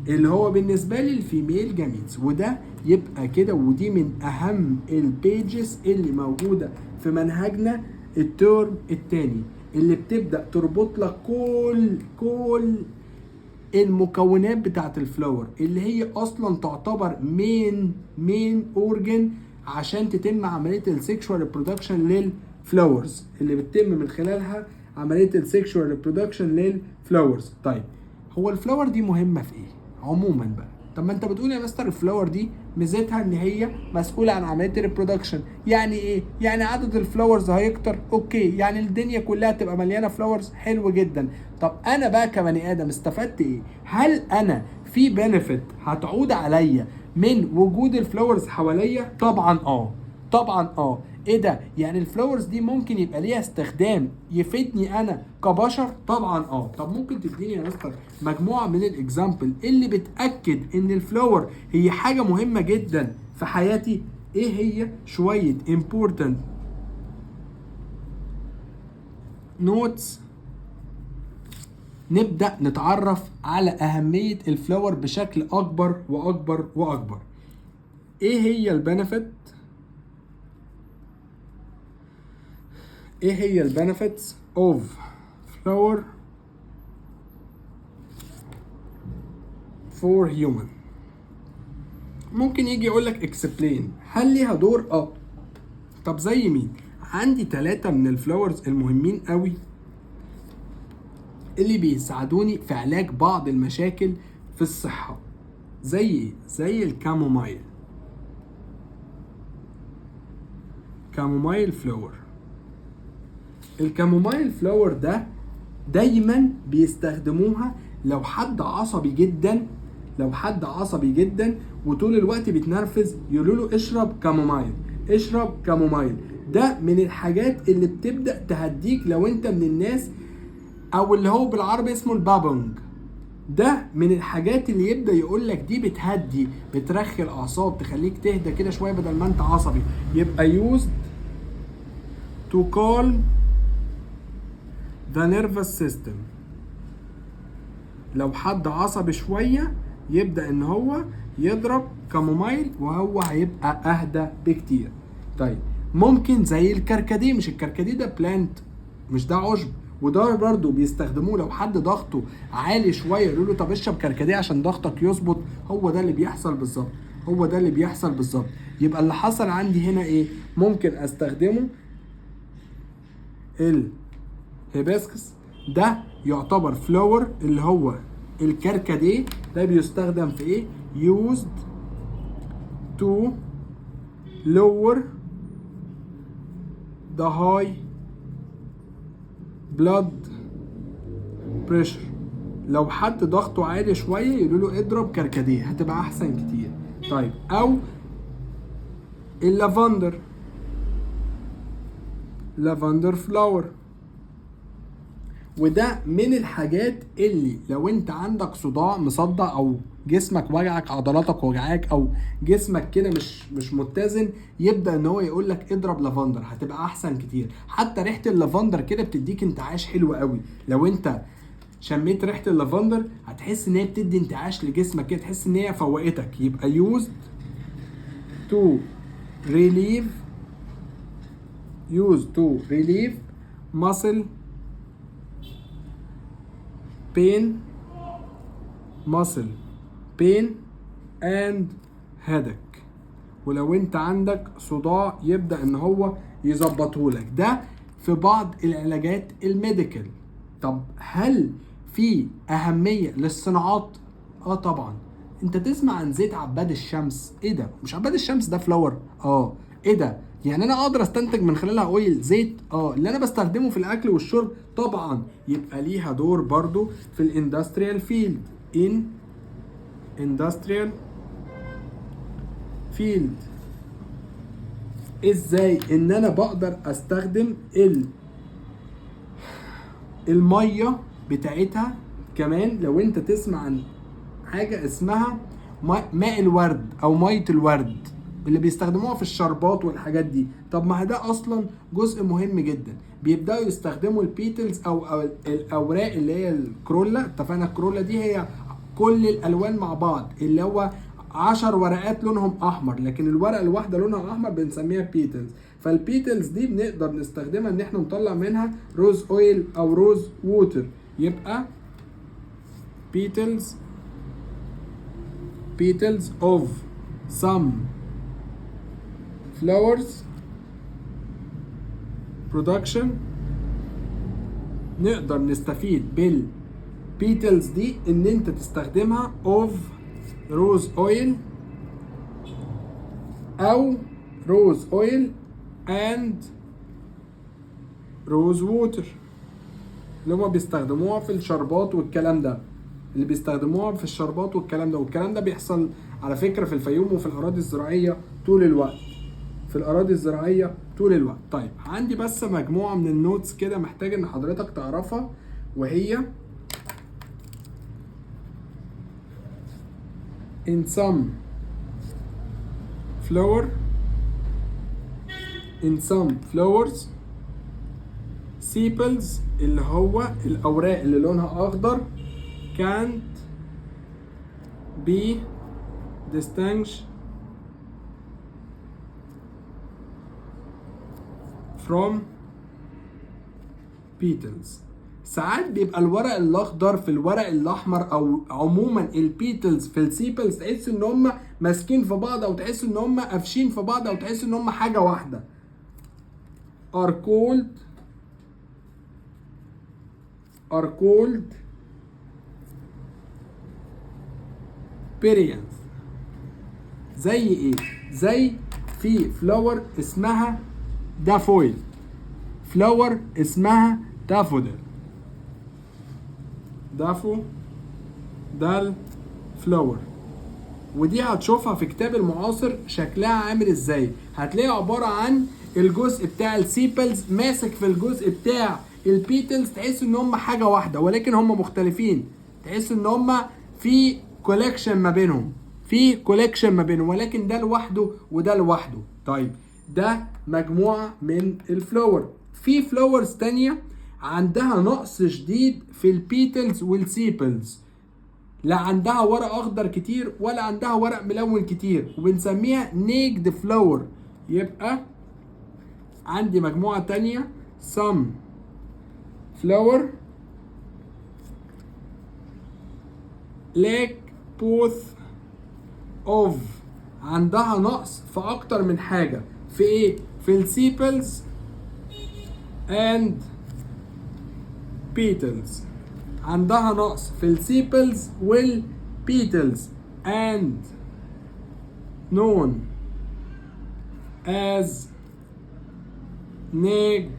اللي هو بالنسبه لي الفيميل جاميتس. وده يبقى كده، ودي من اهم البيجز اللي موجوده في منهجنا الترم الثاني، اللي بتبدا تربط لك كل المكونات بتاعه الفلاور اللي هي اصلا تعتبر مين اورجن عشان تتم عمليه السكشوال ريبرودكشن للفلاورز، اللي بتتم من خلالها عمليه السكشوال ريبرودكشن للفلاورز. طيب هو الفلاور دي مهمه في ايه عموما بقى؟ طب ما انت بتقول يا مستر الفلاور دي ميزتها ان هي مسؤوله عن عمليه الريبرودكشن. يعني ايه؟ يعني عدد الفلاورز هيكتر. اوكي، يعني الدنيا كلها تبقى مليانه فلاورز. حلو جدا. طب انا بقى كبني ادم استفدت ايه؟ هل انا في بنفيت هتعود عليا من وجود الفلاورز حواليا؟ طبعا ايه ده؟ يعني الفلاورز دي ممكن يبقى ليها استخدام يفيدني انا كبشر؟ طبعا طب ممكن تديني يا مستر مجموعه من الاكزامبل اللي بتاكد ان الفلاور هي حاجه مهمه جدا في حياتي؟ ايه هي شويه important notes نبدأ نتعرف على أهمية الفلاور بشكل أكبر وأكبر وأكبر. إيه هي البنفيت؟ إيه هي البنفيتس of flower for human؟ ممكن يجي يقولك explain، هل ليها دور؟ طب زي مين؟ عندي 3 من الفلاورز المهمين قوي اللي بيساعدوني في علاج بعض المشاكل في الصحة. زي الكامومايل، كامومايل فلاور. الكامومايل فلاور ده دايما بيستخدموها لو حد عصبي جدا وطول الوقت بيتنرفز، يقولوا له اشرب كامومايل. ده من الحاجات اللي بتبدأ تهديك لو انت من الناس، او اللي هو بالعربي اسمه البابونج. ده من الحاجات اللي يبدأ يقولك دي بتهدي، بترخي الاعصاب، تخليك تهدى كده شوية بدل ما انت عصبي. يبقى used to calm the nervous system. لو حد عصبي شوية يبدأ ان هو يضرب كامومايل وهو هيبقى اهدى بكتير. طيب ممكن زي الكركديه، مش الكركديه ده بلانت، مش ده عشب، وده برضو بيستخدموه لو حد ضغطه عالي شويه، يقولوا له طب اشرب كركديه عشان ضغطك يظبط. هو ده اللي بيحصل بالظبط. يبقى اللي حصل عندي هنا ايه؟ ممكن استخدمه الهيبسكس، ده يعتبر فلاور اللي هو الكركديه، ده بيستخدم في ايه؟ used to lower the high blood pressure. لو حد ضغطه عالي شويه يقولوا له اضرب كركديه، هتبقى احسن كتير. طيب او اللافندر فلاور، وده من الحاجات اللي لو انت عندك صداع مصدع او جسمك وجعك، عضلاتك وجعاك، او جسمك كده مش متزن، يبدا ان هو يقول لك اضرب لافندر، هتبقى احسن كتير. حتى ريحه اللافندر كده بتديك انتعاش حلو قوي. لو انت شميت ريحه اللافندر هتحس ان هي بتدي انتعاش لجسمك كده، تحس ان هي فوقتك. يبقى used to relieve muscle pain and headache. ولو انت عندك صداع يبدأ ان هو يظبطهولك. ده في بعض العلاجات الميديكال. طب هل في أهمية للصناعات؟ طبعا. انت تسمع عن زيت عباد الشمس. ايه ده؟ مش عباد الشمس ده فلاور؟ ايه ده؟ يعني انا اقدر استنتج من خلالها اويل، زيت اللي انا بستخدمه في الاكل والشرب؟ طبعا. يبقى ليها دور برضو في الاندستريال فيلد. ازاي ان انا بقدر استخدم الميه بتاعتها كمان؟ لو انت تسمع عن حاجه اسمها ماء الورد او ميه الورد اللي بيستخدموها في الشربات والحاجات دي، طب ما ده اصلا جزء مهم جدا. بيبداوا يستخدموا البيتلز او الاوراق اللي هي الكرولا. اتفقنا الكرولا دي هي كل الالوان مع بعض، اللي هو 10 ورقات لونهم احمر، لكن الورقه الواحده لونها احمر بنسميها بيتلز. فالبيتلز دي بنقدر نستخدمها ان احنا نطلع منها روز اويل او روز ووتر. يبقى petals of some flowers production. نقدر نستفيد بالبيتلز دي ان انت تستخدمها of rose oil او rose oil and rose water اللي هما بيستخدموها في الشربات والكلام ده، والكلام ده بيحصل على فكرة في الفيوم وفي الأراضي الزراعية طول الوقت. في الاراضي الزراعيه طول الوقت. طيب عندي بس مجموعه من النوتس كده محتاج ان حضرتك تعرفها، وهي in some flowers sepals اللي هو الاوراق اللي لونها اخضر can't be distinguished from petals. ساعات بيبقى الورق الاخضر في الورق الاحمر، او عموما البيتلز في السيبلز، تحس ان هم ماسكين في بعض، او تحس ان هم قافشين في بعض، او تحس ان هم حاجه واحده. are called perianth. زي ايه؟ زي في فلاور اسمها دافويل، فلاور اسمها دافودل، دال فلاور. ودي هتشوفها في كتاب المعاصر شكلها عامل ازاي. هتلاقي عباره عن الجزء بتاع السيبلز ماسك في الجزء بتاع البيتلز، تحس ان هم حاجه واحده ولكن هم مختلفين، تحس ان هم في كولكشن ما بينهم، ولكن ده لوحده وده لوحده. طيب ده مجموعه من الفلاور. في فلاورز تانية عندها نقص شديد في البيتلز والسيبلز، لا عندها ورق اخضر كتير ولا عندها ورق ملون كتير، وبنسميها نيكد فلاور. يبقى عندي مجموعة تانية some flower lack both of، عندها نقص في اكتر من حاجة. في ايه؟ في السيبلز and petals. عندها نقص في السيبلز والبيتلز and known as naked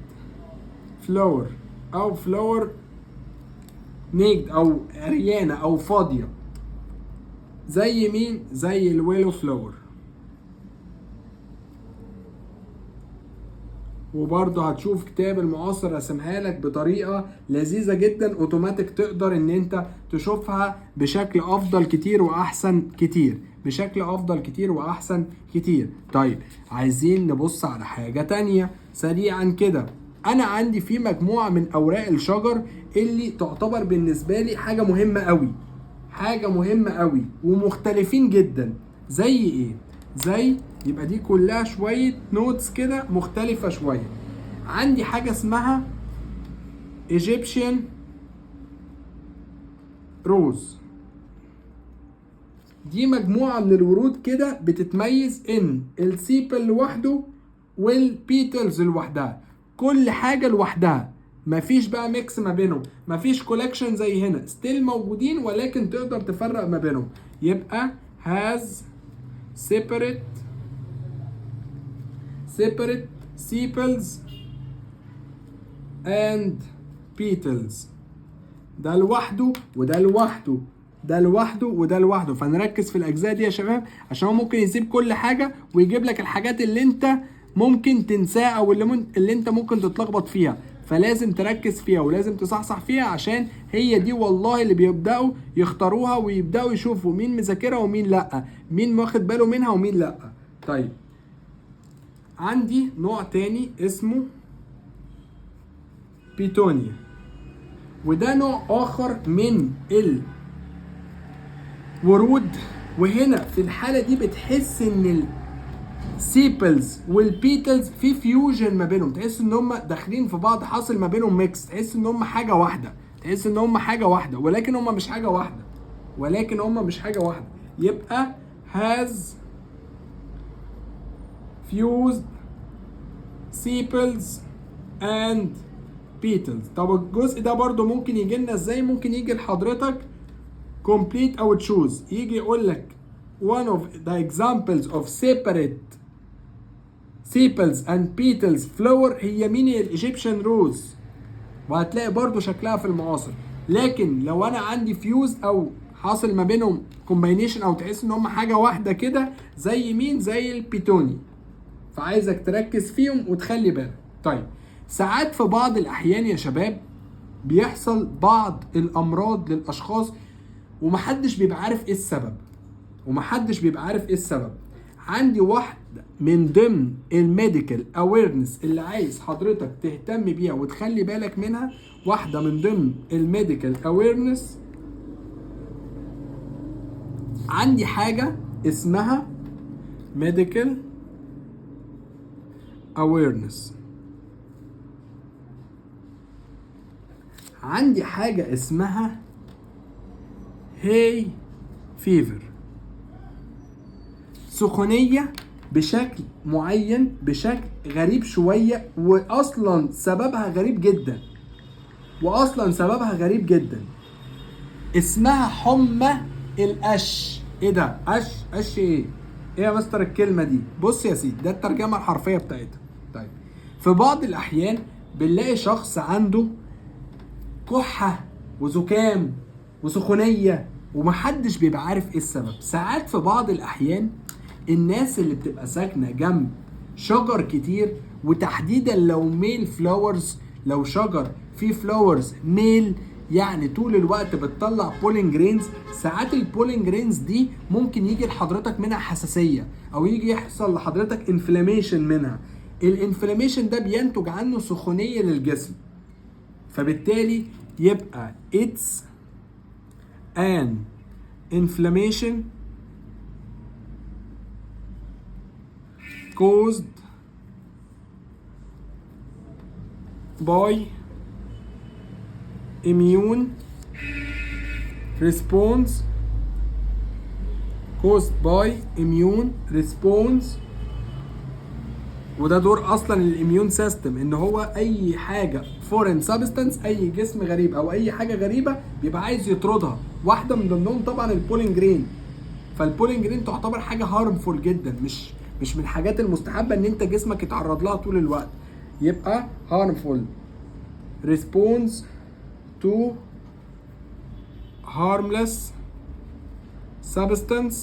flower، او flower naked او عريانة او فاضية. زي مين؟ زي الويلو فلاور. وبرضه هتشوف كتاب المعاصر رسمها لك بطريقه لذيذه جدا، اوتوماتيك تقدر ان انت تشوفها بشكل افضل كتير واحسن كتير. طيب عايزين نبص على حاجه تانية سريعا كده. انا عندي في مجموعه من اوراق الشجر اللي تعتبر بالنسبه لي حاجه مهمه قوي ومختلفين جدا. زي ايه؟ زي، يبقى دي كلها شوية نوتس كده مختلفة شوية. عندي حاجة اسمها Egyptian Rose. دي مجموعة من الورود كده بتتميز ان السيبل لوحده والبيتلز لوحدها، كل حاجة لوحدها، مفيش بقى ميكس ما بينهم، مفيش كولكشن زي هنا، ستيل موجودين ولكن تقدر تفرق ما بينهم. يبقى has separate sepals and petals. ده لوحده وده لوحده، وده لوحده. فنركز في الاجزاء دي يا شباب، عشان هو ممكن يسيب كل حاجه ويجيب لك الحاجات اللي انت ممكن تنساها او اللي انت ممكن تتلخبط فيها. فلازم تركز فيها ولازم تصحصح فيها، عشان هي دي والله اللي بيبداوا يختاروها ويبداوا يشوفوا مين مذاكرها ومين لا، مين واخد باله منها ومين لا. طيب عندي نوع تاني اسمه بيتونيا، وده نوع اخر من الورود. وهنا في الحالة دي بتحس ان السيبلز والبيتلز في فيوجن ما بينهم، تحس ان هم داخلين في بعض، حاصل ما بينهم ميكس، تحس ان هم حاجة واحدة، ولكن هم مش حاجة واحدة. يبقى has fused sepals and petals. طب الجزء ده برضو ممكن يجي لنا ازاي؟ ممكن يجي لحضرتك complete او choose، يجي يقول لك one of the examples of separate sepals and petals flower هي ميني الايجيبشن روز، وهتلاقي برضو شكلها في المعاصر. لكن لو انا عندي فيوز او حاصل ما بينهم كومباينيشن، او تحس ان هم حاجه واحده كده، زي مين؟ زي البيتوني. فعايزك تركز فيهم وتخلي بالك. طيب ساعات في بعض الاحيان يا شباب بيحصل بعض الامراض للاشخاص ومحدش بيبقى عارف ايه السبب. عندي واحد من ضمن الميديكال اويرنس اللي عايز حضرتك تهتم بيها وتخلي بالك منها. واحدة من ضمن الميديكال اويرنس، عندي حاجة اسمها ميديكال اويرنس. عندي حاجة اسمها هاي فيفر، سخونية بشكل معين بشكل غريب شوية، واصلا سببها غريب جدا. اسمها حمى القش. ايه ده؟ قش ايه يا مستر الكلمة دي؟ بص يا سيدي، ده الترجمة الحرفية بتاعتها. طيب في بعض الاحيان بنلاقي شخص عنده كحة وزكام وسخونية ومحدش بيبقى عارف ايه السبب. ساعات في بعض الاحيان الناس اللي بتبقى ساكنة جنب شجر كتير، وتحديدا لو ميل فلاورز، لو شجر فيه فلاورز ميل يعني طول الوقت بتطلع بولين جرينز، ساعات البولين جرينز دي ممكن يجي لحضرتك منها حساسية او يجي يحصل لحضرتك انفلاميشن منها. الانفلاميشن ده بينتج عنه سخونية للجسم، فبالتالي يبقى it's an inflammation caused by immune response وده دور اصلا الاميون سيستم، ان هو اي حاجه فورين سبستانس، اي جسم غريب او اي حاجه غريبه بيبقى عايز يطردها. واحده من ضمنهم طبعا البولين جرين. فالبولين جرين تعتبر حاجه هارمفول جدا، مش من الحاجات المستحبه ان انت جسمك يتعرض لها طول الوقت. يبقى harmful response to harmless substance.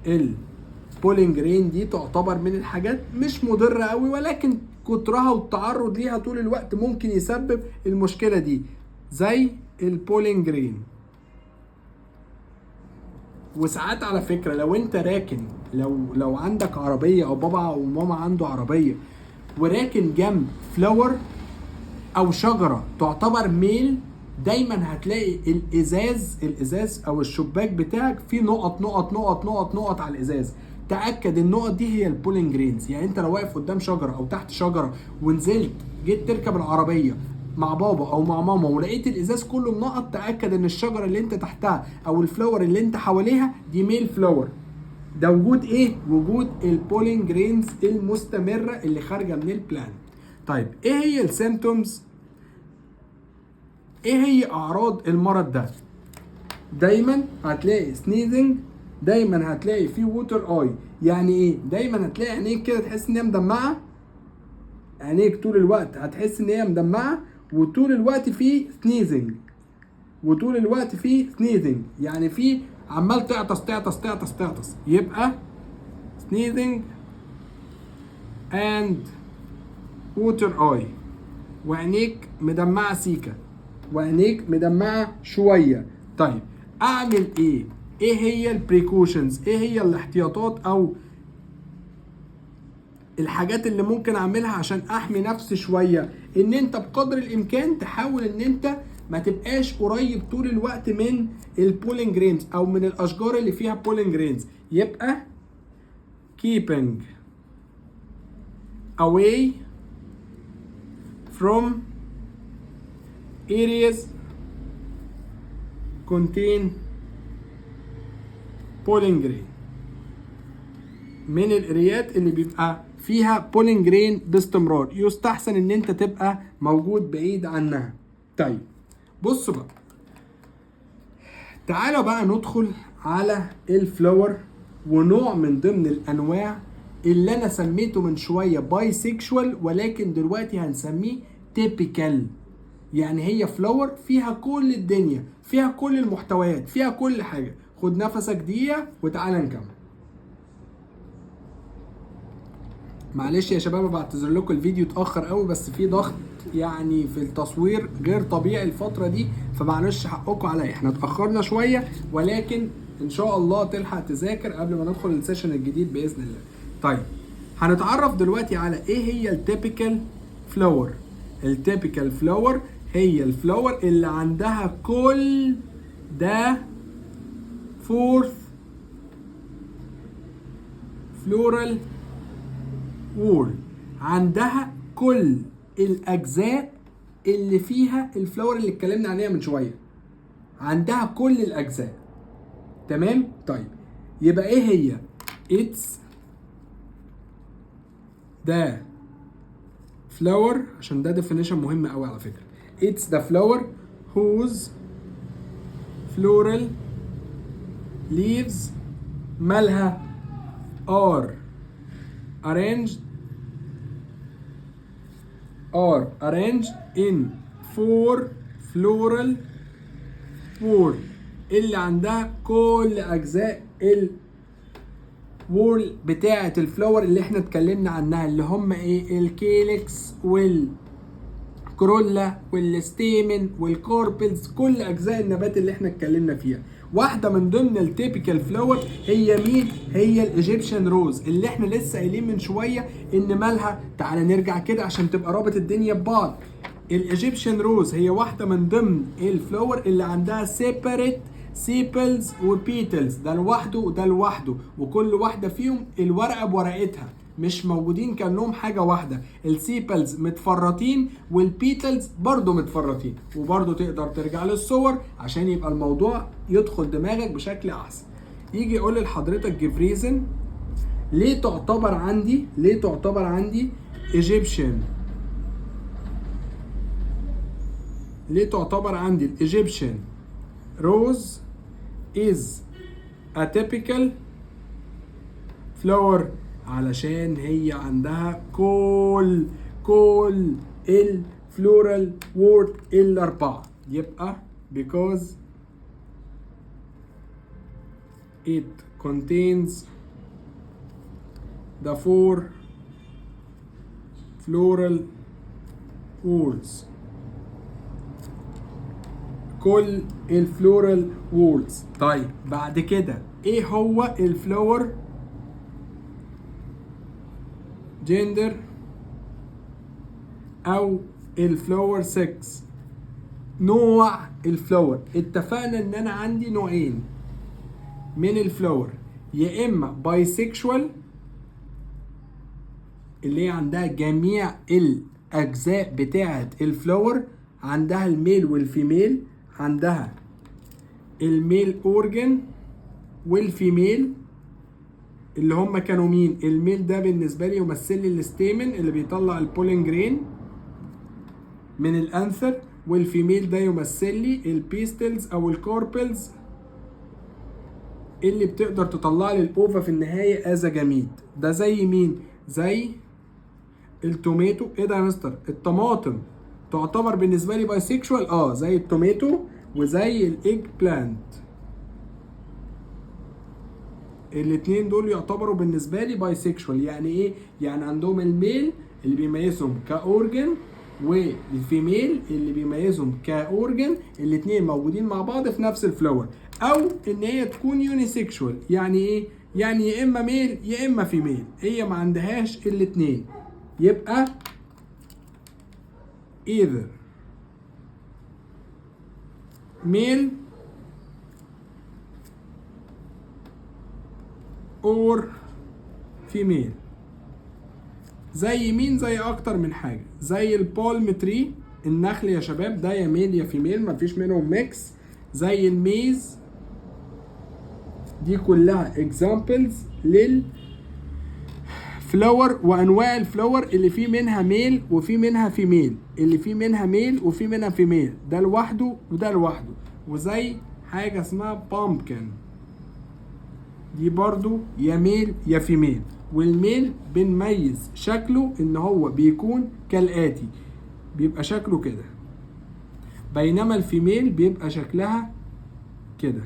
البولين جرين دي تعتبر من الحاجات مش مضرة قوي، ولكن كترها والتعرض ليها طول الوقت ممكن يسبب المشكلة دي، زي البولين جرين. وساعات على فكرة لو انت راكن، لو عندك عربية او بابا او ماما عنده عربية وراكن جنب فلاور او شجرة تعتبر ميل، دايما هتلاقي الازاز او الشباك بتاعك فيه نقط نقط نقط نقط نقط على الازاز. تأكد النقط دي هي البولين جرينز. يعني انت لو واقف قدام شجرة او تحت شجرة ونزلت جيت تركب العربية مع بابا او مع ماما ولقيت الازاز كله منقط، تأكد ان الشجرة اللي انت تحتها او الفلاور اللي انت حواليها دي ميل فلاور. ده وجود ايه؟ وجود البولين جرينز المستمرة اللي خارجة من البلانت. طيب ايه هي السيمتومز؟ ايه هي اعراض المرض ده؟ دايما هتلاقي سنيزنج، دايما هتلاقي فيه ووتر اي. يعني ايه؟ دايما هتلاقي عينيك كده تحس ان هي مدمعه، عينيك طول الوقت هتحس ان هي مدمعه، وطول الوقت فيه سنيزنج، يعني فيه عمال تعطس. يبقى سنيزنج اند ووتر اي، وعينيك مدمعه سيكه، وعينيك مدمعه شويه. طيب اعمل ايه؟ ايه هي البريكوشنز؟ ايه هي الاحتياطات او الحاجات اللي ممكن اعملها عشان احمي نفسي شويه؟ ان انت بقدر الامكان تحاول ان انت ما تبقاش قريب طول الوقت من البولين جرينز او من الاشجار اللي فيها بولين جرينز. يبقى keeping away from areas contain pollen grain، من القريات اللي بيبقى فيها بولين جرين باستمرار يستحسن ان انت تبقى موجود بعيد عنها. طيب بصوا بقى، تعالوا بقى ندخل على الفلاور، ونوع من ضمن الانواع اللي انا سميته من شويه باي سيكشوال، ولكن دلوقتي هنسميه تيبيكال. يعني هي فلاور فيها كل الدنيا، فيها كل المحتويات، فيها كل حاجه. خد نفسك دقيقه وتعالى نكمل. معلش يا شباب بعتذر لكم الفيديو اتاخر قوي، بس في ضغط يعني في التصوير غير طبيعي الفتره دي، فمعلش حقكم عليا، احنا اتاخرنا شويه، ولكن ان شاء الله تلحق تذاكر قبل ما ندخل السيشن الجديد باذن الله. طيب هنتعرف دلوقتي على ايه هي التيبيكال فلاور. التيبيكال فلاور هي الفلاور اللي عندها كل ده فورث فلورال وول، عندها كل الاجزاء اللي فيها الفلاور اللي اتكلمنا عليها من شويه، عندها كل الاجزاء. تمام. طيب يبقى ايه هي؟ اتس ده flower، عشان ده definition مهم قوي على فكره. It's the flower whose floral leaves مالها are arranged in 4 floral whorl، اللي عندها كل اجزاء وول بتاعه الفلاور اللي احنا اتكلمنا عنها، اللي هم ايه؟ الكيلكس والكرولا والستيمن والكوربلز، كل اجزاء النبات اللي احنا اتكلمنا فيها. واحده من ضمن التيبيكال فلاور هي مين؟ هي الايجيبشن روز، اللي احنا لسه قايلين من شويه ان مالها. تعال نرجع كده عشان تبقى رابط الدنيا ببعض. الايجيبشن روز هي واحده من ضمن الفلاور اللي عندها سيبريت سيبلز وبيتلز، ده لوحده وده لوحده، وكل واحده فيهم الورقه بورقتها، مش موجودين كانهم حاجه واحده. السيبلز متفرطين والبيتلز برضو متفرطين، وبرضو تقدر ترجع للصور عشان يبقى الموضوع يدخل دماغك بشكل احسن. يجي يقول لحضرتك جيف ريزن ليه تعتبر عندي ايجيبشن، ليه تعتبر عندي الايجيبشن روز is a typical flower، علشان هي عندها كل الفلورال وورد الاربعه. يبقى because it contains the 4 floral whorls، كل الفلورال وولز. طيب بعد كده ايه هو الفلاور جندر او الفلاور 6؟ نوع الفلاور. اتفقنا ان انا عندي نوعين من الفلاور، يا اما بايسيكشوال اللي هي عندها جميع الاجزاء بتاعه الفلاور، عندها الميل والفيميل، عندها الميل اورجن والفيميل اللي هم كانوا مين؟ الميل ده بالنسبه لي يمثل لي الستيمن اللي بيطلع البولين جرين من الانثر، والفيميل ده يمثل لي البيستلز او الكوربلز اللي بتقدر تطلع لي الاوفا في النهايه از جميد. ده زي مين؟ زي التوماتو. ايه ده يا مستر؟ الطماطم تعتبر بالنسبه لي بايسيكشوال؟ زي التوماتو وزي الايج بلانت، الاتنين دول يعتبروا بالنسبه لي بايسيكشوال. يعني ايه؟ يعني عندهم الميل اللي بيميزهم كاورجن والفيميل اللي بيميزهم كاورجن، الاتنين موجودين مع بعض في نفس الفلاور. او ان هي تكون يونيسيكشوال، يعني ايه؟ يعني يا اما ميل يا اما فيميل، هي ما عندهاش الاتنين. يبقى either male or female. زي مين؟ زي اكتر من حاجه، زي البالم تري، النخل يا شباب، ده يا ميل يا فيميل، مفيش منهم ميكس. زي الميز، دي كلها examples للفلاور وانواع الفلاور اللي فيه منها ميل وفي منها فيميل، اللي فيه منها ميل وفي منها فيميل، ده لوحده وده لوحده. وزي حاجه اسمها بامبكن، دي برضو يا ميل يا فيميل، والميل بنميز شكله ان هو بيكون كالاتي، بيبقى شكله كده، بينما الفيميل بيبقى شكلها كده.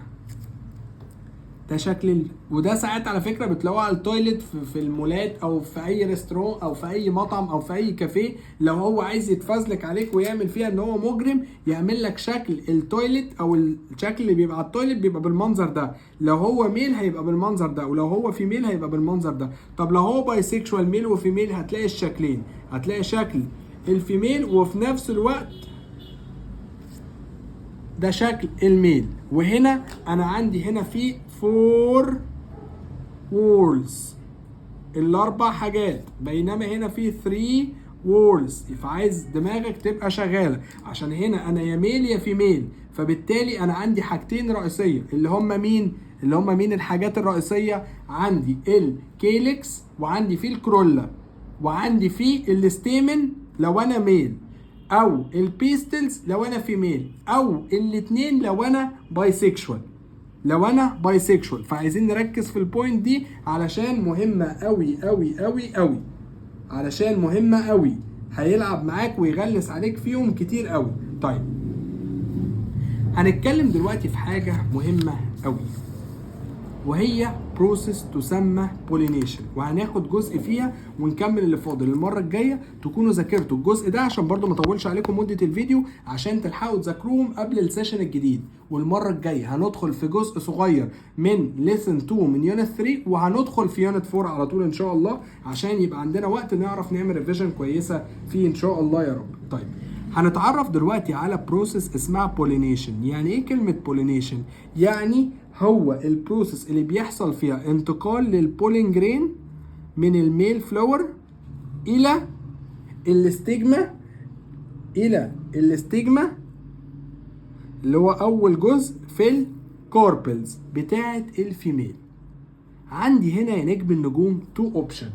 ده شكل وده ساعات على فكره بتلاقوه على التويلت في المولات او في اي ريستوران او في اي مطعم او في اي كافيه. لو هو عايز يتفزلك عليك ويعمل فيها ان هو مجرم، يعمل لك شكل التويلت او الشكل اللي بيبقى على التويلت بيبقى بالمنظر ده. لو هو ميل هيبقى بالمنظر ده، ولو هو فيميل هيبقى بالمنظر ده. طب لو هو بايسيكشوال ميل وفيميل هتلاقي الشكلين، هتلاقي شكل الفيميل وفي نفس الوقت ده شكل الميل. وهنا انا عندي هنا في 4 وولز، الاربع حاجات، بينما هنا في 3 وولز. فعايز دماغك تبقى شغاله عشان هنا انا يا ميل يا فيميل، فبالتالي انا عندي حاجتين رئيسيه اللي هم مين؟ اللي هم مين الحاجات الرئيسيه؟ عندي الكيلكس، وعندي فيه الكرولا، وعندي فيه الستيمن لو انا ميل، او البيستلز لو انا فيميل، او الاتنين لو انا بايسيكشوال. لو انا بايسيكشوال فعايزين نركز في البوينت دي علشان مهمه قوي قوي قوي قوي، علشان مهمه قوي، هيلعب معاك ويغلس عليك فيهم كتير قوي. طيب هنتكلم دلوقتي في حاجه مهمه قوي، وهي بروسيس تسمى بولينيشن، وهناخد جزء فيها ونكمل اللي فاضل. المره الجايه تكونوا ذاكرتوا الجزء ده عشان برضو ما اطولش عليكم مده الفيديو، عشان تلحقوا تذاكروهم قبل السيشن الجديد. والمره الجايه هندخل في جزء صغير من ليسن 2 من يونت 3، وهندخل في يونت 4 على طول ان شاء الله، عشان يبقى عندنا وقت نعرف نعمل ريفيجن كويسه فيه ان شاء الله يا رب. طيب هنتعرف دلوقتي على بروسيس اسمها بولينيشن. يعني ايه كلمه بولينيشن؟ يعني هو البروسيس اللي بيحصل فيها انتقال للبولين جرين من الميل فلاور الى الاستجما، اللي هو اول جزء في الكوربلز بتاعه الفيميل. عندي هنا يا نجم النجوم 2 اوبشن،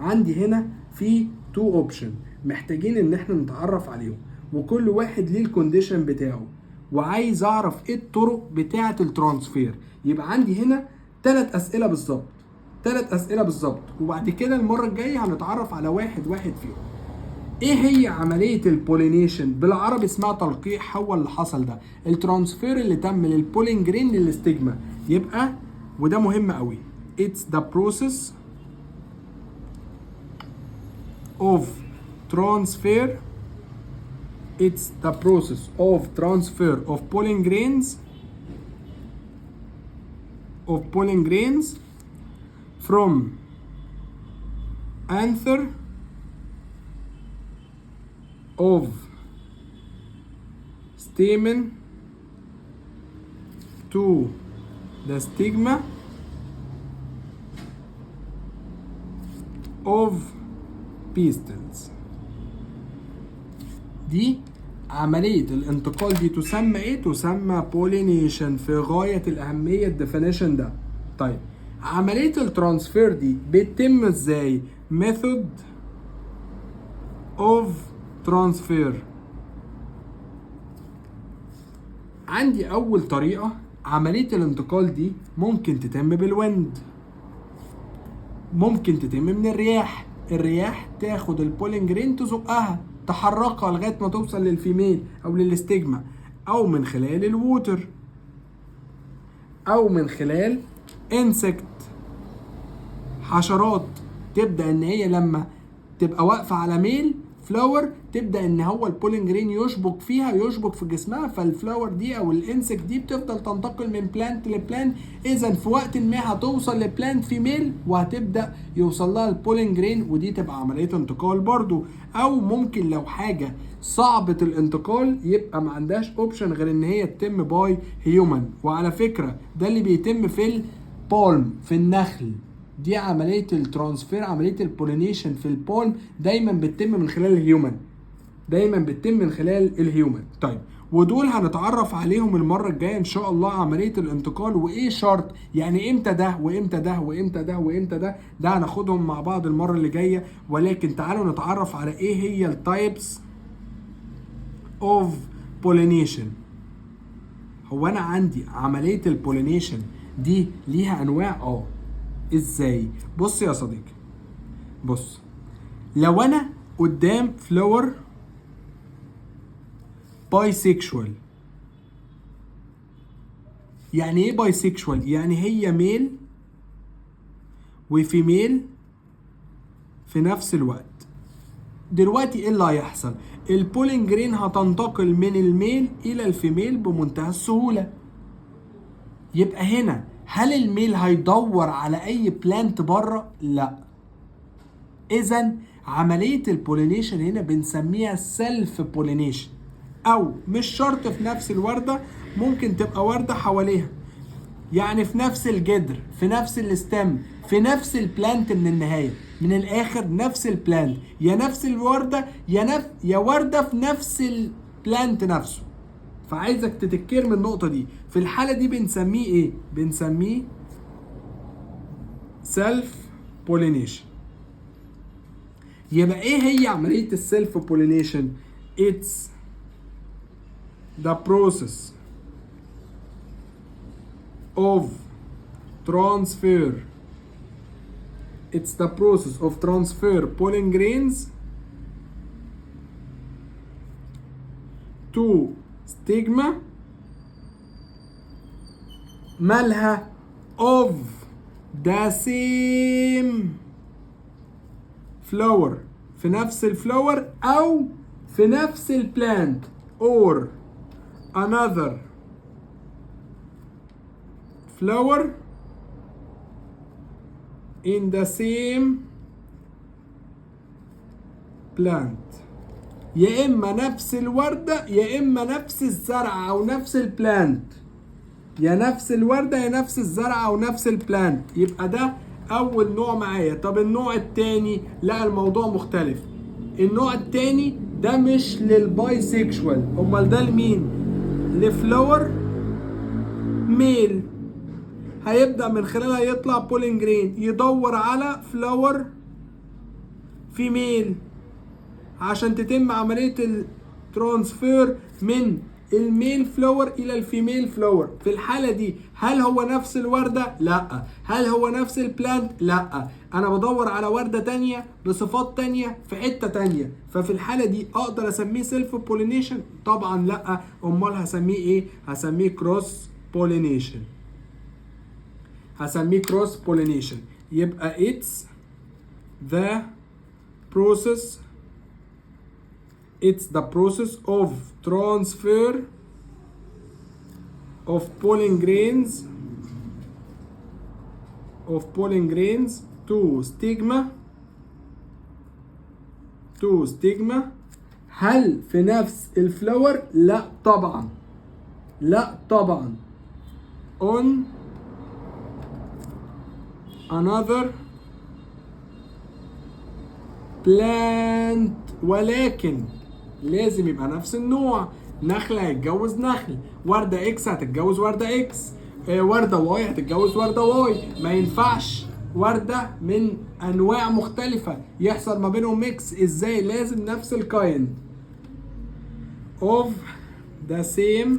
عندي هنا في 2 اوبشن محتاجين ان احنا نتعرف عليهم، وكل واحد ليه الكونديشن بتاعه، وعايز اعرف ايه الطرق بتاعه الترانسفير. يبقى عندي هنا 3 اسئله بالظبط، 3 اسئله بالظبط، وبعد كده المره الجايه هنتعرف على واحد واحد فيهم. ايه هي عمليه البولينيشن؟ بالعربي اسمها تلقيح. هو اللي حصل ده الترانسفير اللي تم من البولين جرين للاستجما. يبقى وده مهم قوي، it's the process of transfer of pollen grains from anther of stamen to the stigma of pistils. دي عملية الانتقال دي تسمى ايه؟ تسمى pollination، في غاية الأهمية الديفينيشن ده. طيب عملية الترانسفير دي بتتم ازاي؟ method of transfer. عندي أول طريقة، عملية الانتقال دي ممكن تتم بالويند، ممكن تتم من الرياح. الرياح تاخد البولين جرين تزقها تحركها لغايه ما توصل للفيميل او للاستجما، او من خلال الووتر، او من خلال انسكت، حشرات. تبدا ان هي لما تبقى واقفه على ميل فلاور تبدا ان هو البولين جرين يشبك فيها، يشبك في جسمها، فالفلاور دي او الانسكت دي بتفضل تنتقل من بلانت لبلانت. اذا في وقت ما هتوصل لبلانت فيميل وهتبدا يوصل لها البولين جرين، ودي تبقى عمليه انتقال برضو. او ممكن لو حاجه صعبه الانتقال يبقى ما عندهاش اوبشن غير ان هي تتم باي هيومن. وعلى فكره ده اللي بيتم في البالم، في النخل. دي عمليه الترانسفير، عمليه البولينيشن في البالم دايما بتتم من خلال الهيومن، دايما بتتم من خلال الهيومن. طيب ودول هنتعرف عليهم المره الجايه ان شاء الله، عمليه الانتقال وايه شرط، يعني امتى ده وامتى ده وامتى ده وامتى ده، ده هناخدهم مع بعض المره اللي جايه. ولكن تعالوا نتعرف على ايه هي التايبس اوف بولينيشن. هو انا عندي عمليه البولينيشن دي ليها انواع. ازاي؟ بص يا صديقي، بص، لو انا قدام فلاور بايسيكشوال يعني ايه بايسيكشوال؟ يعني هي ميل وفيميل في نفس الوقت. دلوقتي ايه اللي هيحصل؟ البولين جرين هتنتقل من الميل الى الفيميل بمنتهى السهولة. يبقى هنا هل الميل هيدور على اي بلانت بره؟ لا. اذا عملية البولينيشن هنا بنسميها سيلف بولينيشن، او مش شرط في نفس الوردة، ممكن تبقى وردة حواليها، يعني في نفس الجدر، في نفس الستام، في نفس البلانت من النهاية. من الاخر نفس البلانت، يا نفس الوردة يا وردة في نفس البلانت نفسه. فعايزك تتكير من النقطة دي. في الحالة دي بنسميه ايه؟ بنسميه سيلف بولينيشن. يبقى ايه هي عملية السيلف بولينيشن؟ It's the process of transfer. It's the process of transfer pollen grains to stigma مالها of the same flower، في نفس الفلاور او في نفس البلانت or another flower in the same plant. يا اما نفس الوردة يا اما نفس الزرع او نفس البلانت، يا نفس الوردة يا نفس الزرع او نفس البلانت. يبقى ده اول نوع معايا. طب النوع التاني؟ لا، الموضوع مختلف. النوع التاني ده مش للبايسيكشوال، امال ده لمين؟ لفلاور ميل. هيبدأ من خلالها يطلع بولين جرين يدور على فلاور فيميل عشان تتم عملية الترانسفير من الميل فلاور الى الفيميل فلاور. في الحالة دي هل هو نفس الوردة؟ لا. هل هو نفس البلانت؟ لا. انا بدور على وردة تانية بصفات تانية في حتة تانية. ففي الحالة دي اقدر اسميه سيلف بولينيشن؟ طبعا لا. امال هسميه ايه؟ هسميه كروس بولينيشن. هسميه كروس بولينيشن. يبقى it's the process of transfer of pollen grains to stigma. هل في نفس الفلاور؟ لا طبعا. لا طبعا. on another plant. ولكن لازم يبقى نفس النوع. نخل هيتجوز نخل، وردة اكس هتتجوز وردة اكس، وردة واي هتتجوز وردة واي. ما ينفعش وردة من انواع مختلفة يحصل ما بينهم ميكس. ازاي؟ لازم نفس الكايند of the same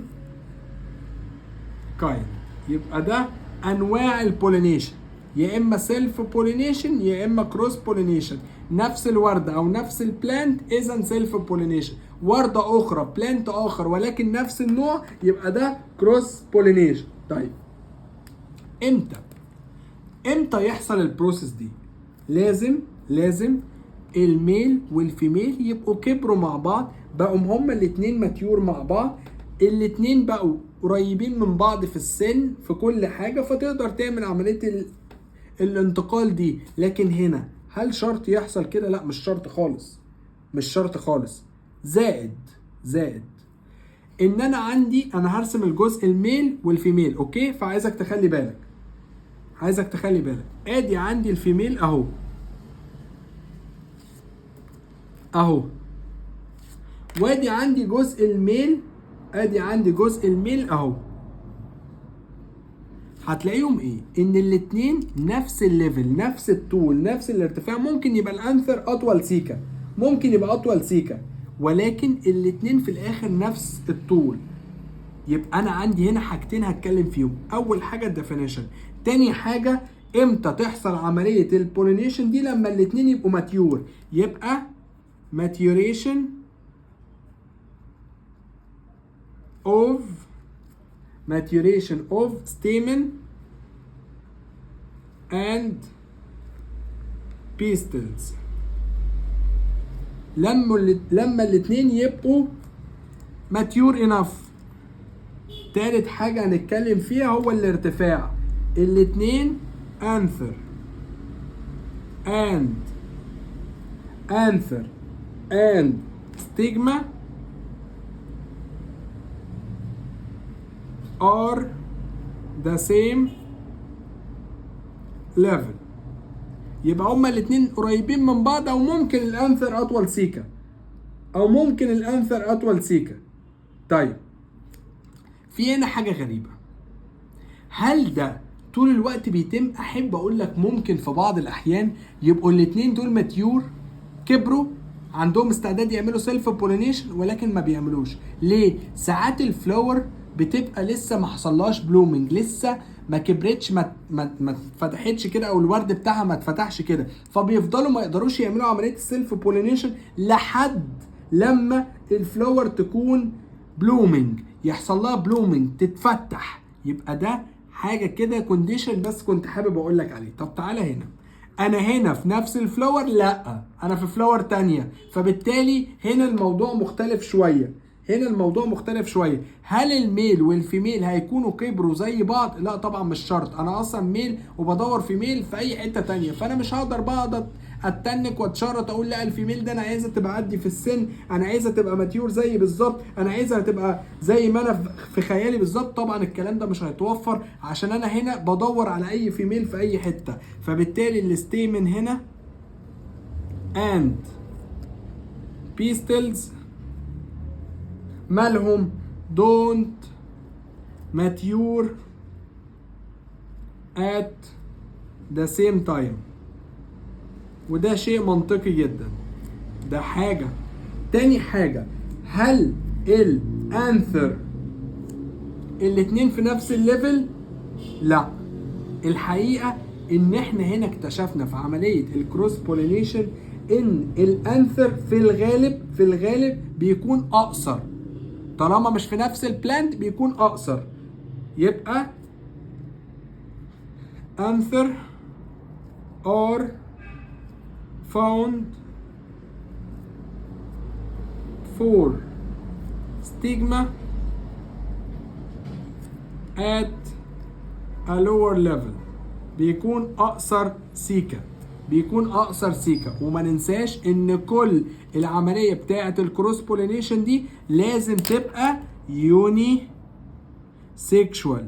kind. يبقى ده انواع البولينيشن، يا اما سيلف بولينيشن يا اما كروس بولينيشن. نفس الوردة او نفس البلانت اذا سيلف بولينيشن. وردة اخرى بلانت اخر ولكن نفس النوع يبقى ده كروس بولينيشن. طيب امتى يحصل البروسيس دي؟ لازم الميل والفيميل يبقوا كبروا مع بعض، بقوا هما الاتنين ماتيور مع بعض، الاتنين بقوا قريبين من بعض في السن في كل حاجة، فتقدر تعمل عملية الانتقال دي. لكن هنا هل شرط يحصل كده؟ لا، مش شرط خالص. مش شرط خالص. زائد ان انا هرسم الجزء الميل والفيميل. اوكي، فعايزك تخلي بالك. ادي عندي الفيميل اهو، وادي عندي جزء الميل، اهو. هتلاقيهم ايه؟ ان الاتنين نفس الليفل، نفس الطول، نفس الارتفاع. ممكن يبقى الانثر اطول سيكا، ولكن الاتنين في الاخر نفس الطول. يبقى انا عندي هنا حاجتين هتكلم فيهم. اول حاجه الديفينيشن، تاني حاجه امتى تحصل عمليه البولينيشن دي؟ لما الاتنين يبقوا ماتيور. يبقى maturation of maturation of stamen and pistils. لما الاتنين يبقوا mature enough. تالت حاجة هنتكلم فيها هو الارتفاع. الاتنين anther and stigma are the same level. يبقى هما الاتنين قريبين من بعض، او ممكن الانثر اطول سيكا طيب في هنا حاجة غريبة. هل ده طول الوقت بيتم؟ احب اقول لك ممكن في بعض الاحيان يبقوا الاتنين دول ماتيور، كبروا، عندهم استعداد يعملوا سيلف بولينيشن، ولكن ما بيعملوش. ليه؟ ساعات الفلاور بتبقى لسه ما حصلهاش بلومينج، لسه ما كبرتش، ما اتفتحتش كده، او الورد بتاعها ما اتفتحش كده، فبيفضلوا ما يقدروش يعملوا عمليه السيلف بولينيشن لحد لما الفلاور تكون بلومينج، يحصل لها بلومينج، تتفتح. يبقى ده حاجه كده كونديشن بس كنت حابب اقول لك عليه. طب تعالى هنا، انا هنا في نفس الفلاور؟ لا، انا في فلاور تانية، فبالتالي هنا الموضوع مختلف شويه. هل الميل والفيميل هيكونوا كبروا زي بعض؟ لا طبعا مش شرط. انا اصلا ميل وبدور في ميل في اي حته تانية، فانا مش هقدر بقى اتنك واتشرط اقول لا الفيميل ده انا عايزها تبقى قدي في السن، انا عايزها تبقى ماتيور زي بالظبط، انا عايزها تبقى زي ما انا في خيالي بالظبط. طبعا الكلام ده مش هيتوفر عشان انا هنا بدور على اي فيميل في اي حته. فبالتالي الستيمن هنا and pistils مالهم don't mature at the same time. وده شيء منطقي جدا. ده حاجة. تاني حاجة، هل الانثر الاتنين في نفس الليفل؟ لا. الحقيقة ان احنا هنا اكتشفنا في عملية الكروس بولينيشن ان الانثر في الغالب بيكون اقصر. طالما مش في نفس البلانت بيكون اقصر. يبقى anther are found for stigma at a lower level. بيكون اقصر سيكا. وما ننساش ان كل العملية بتاعة الكروس بولينيشن دي لازم تبقى يوني سيكشوال،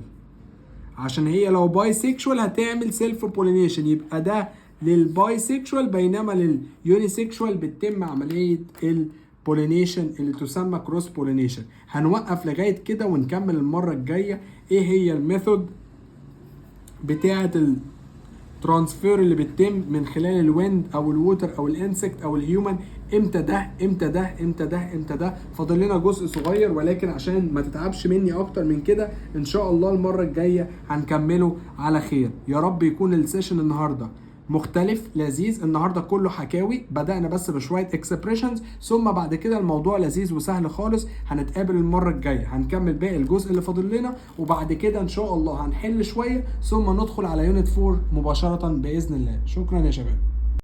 عشان هي لو باي سيكشوال هتعمل سيلف بولينيشن، يبقى ده للباي سيكشوال، بينما لليوني سيكشوال بتتم عملية البولينيشن اللي تسمى كروس بولينيشن. هنوقف لغاية كده ونكمل المرة الجاية ايه هي الميثود بتاعة الترانسفير اللي بتتم من خلال الويند او الووتر او الانسكت او الهيومن. امتى ده. فاضل لنا جزء صغير، ولكن عشان ما تتعبش مني اكتر من كده ان شاء الله المرة الجاية هنكمله على خير. يا رب يكون السيشن النهاردة مختلف لذيذ. النهارده كله حكاوي، بدأنا بس بشوية اكسبريشنز، ثم بعد كده الموضوع لذيذ وسهل خالص. هنتقابل المرة الجاية هنكمل باقي الجزء اللي فاضل لنا، وبعد كده ان شاء الله هنحل شوية ثم ندخل على يونت 4 مباشرة بإذن الله. شكرا يا شباب.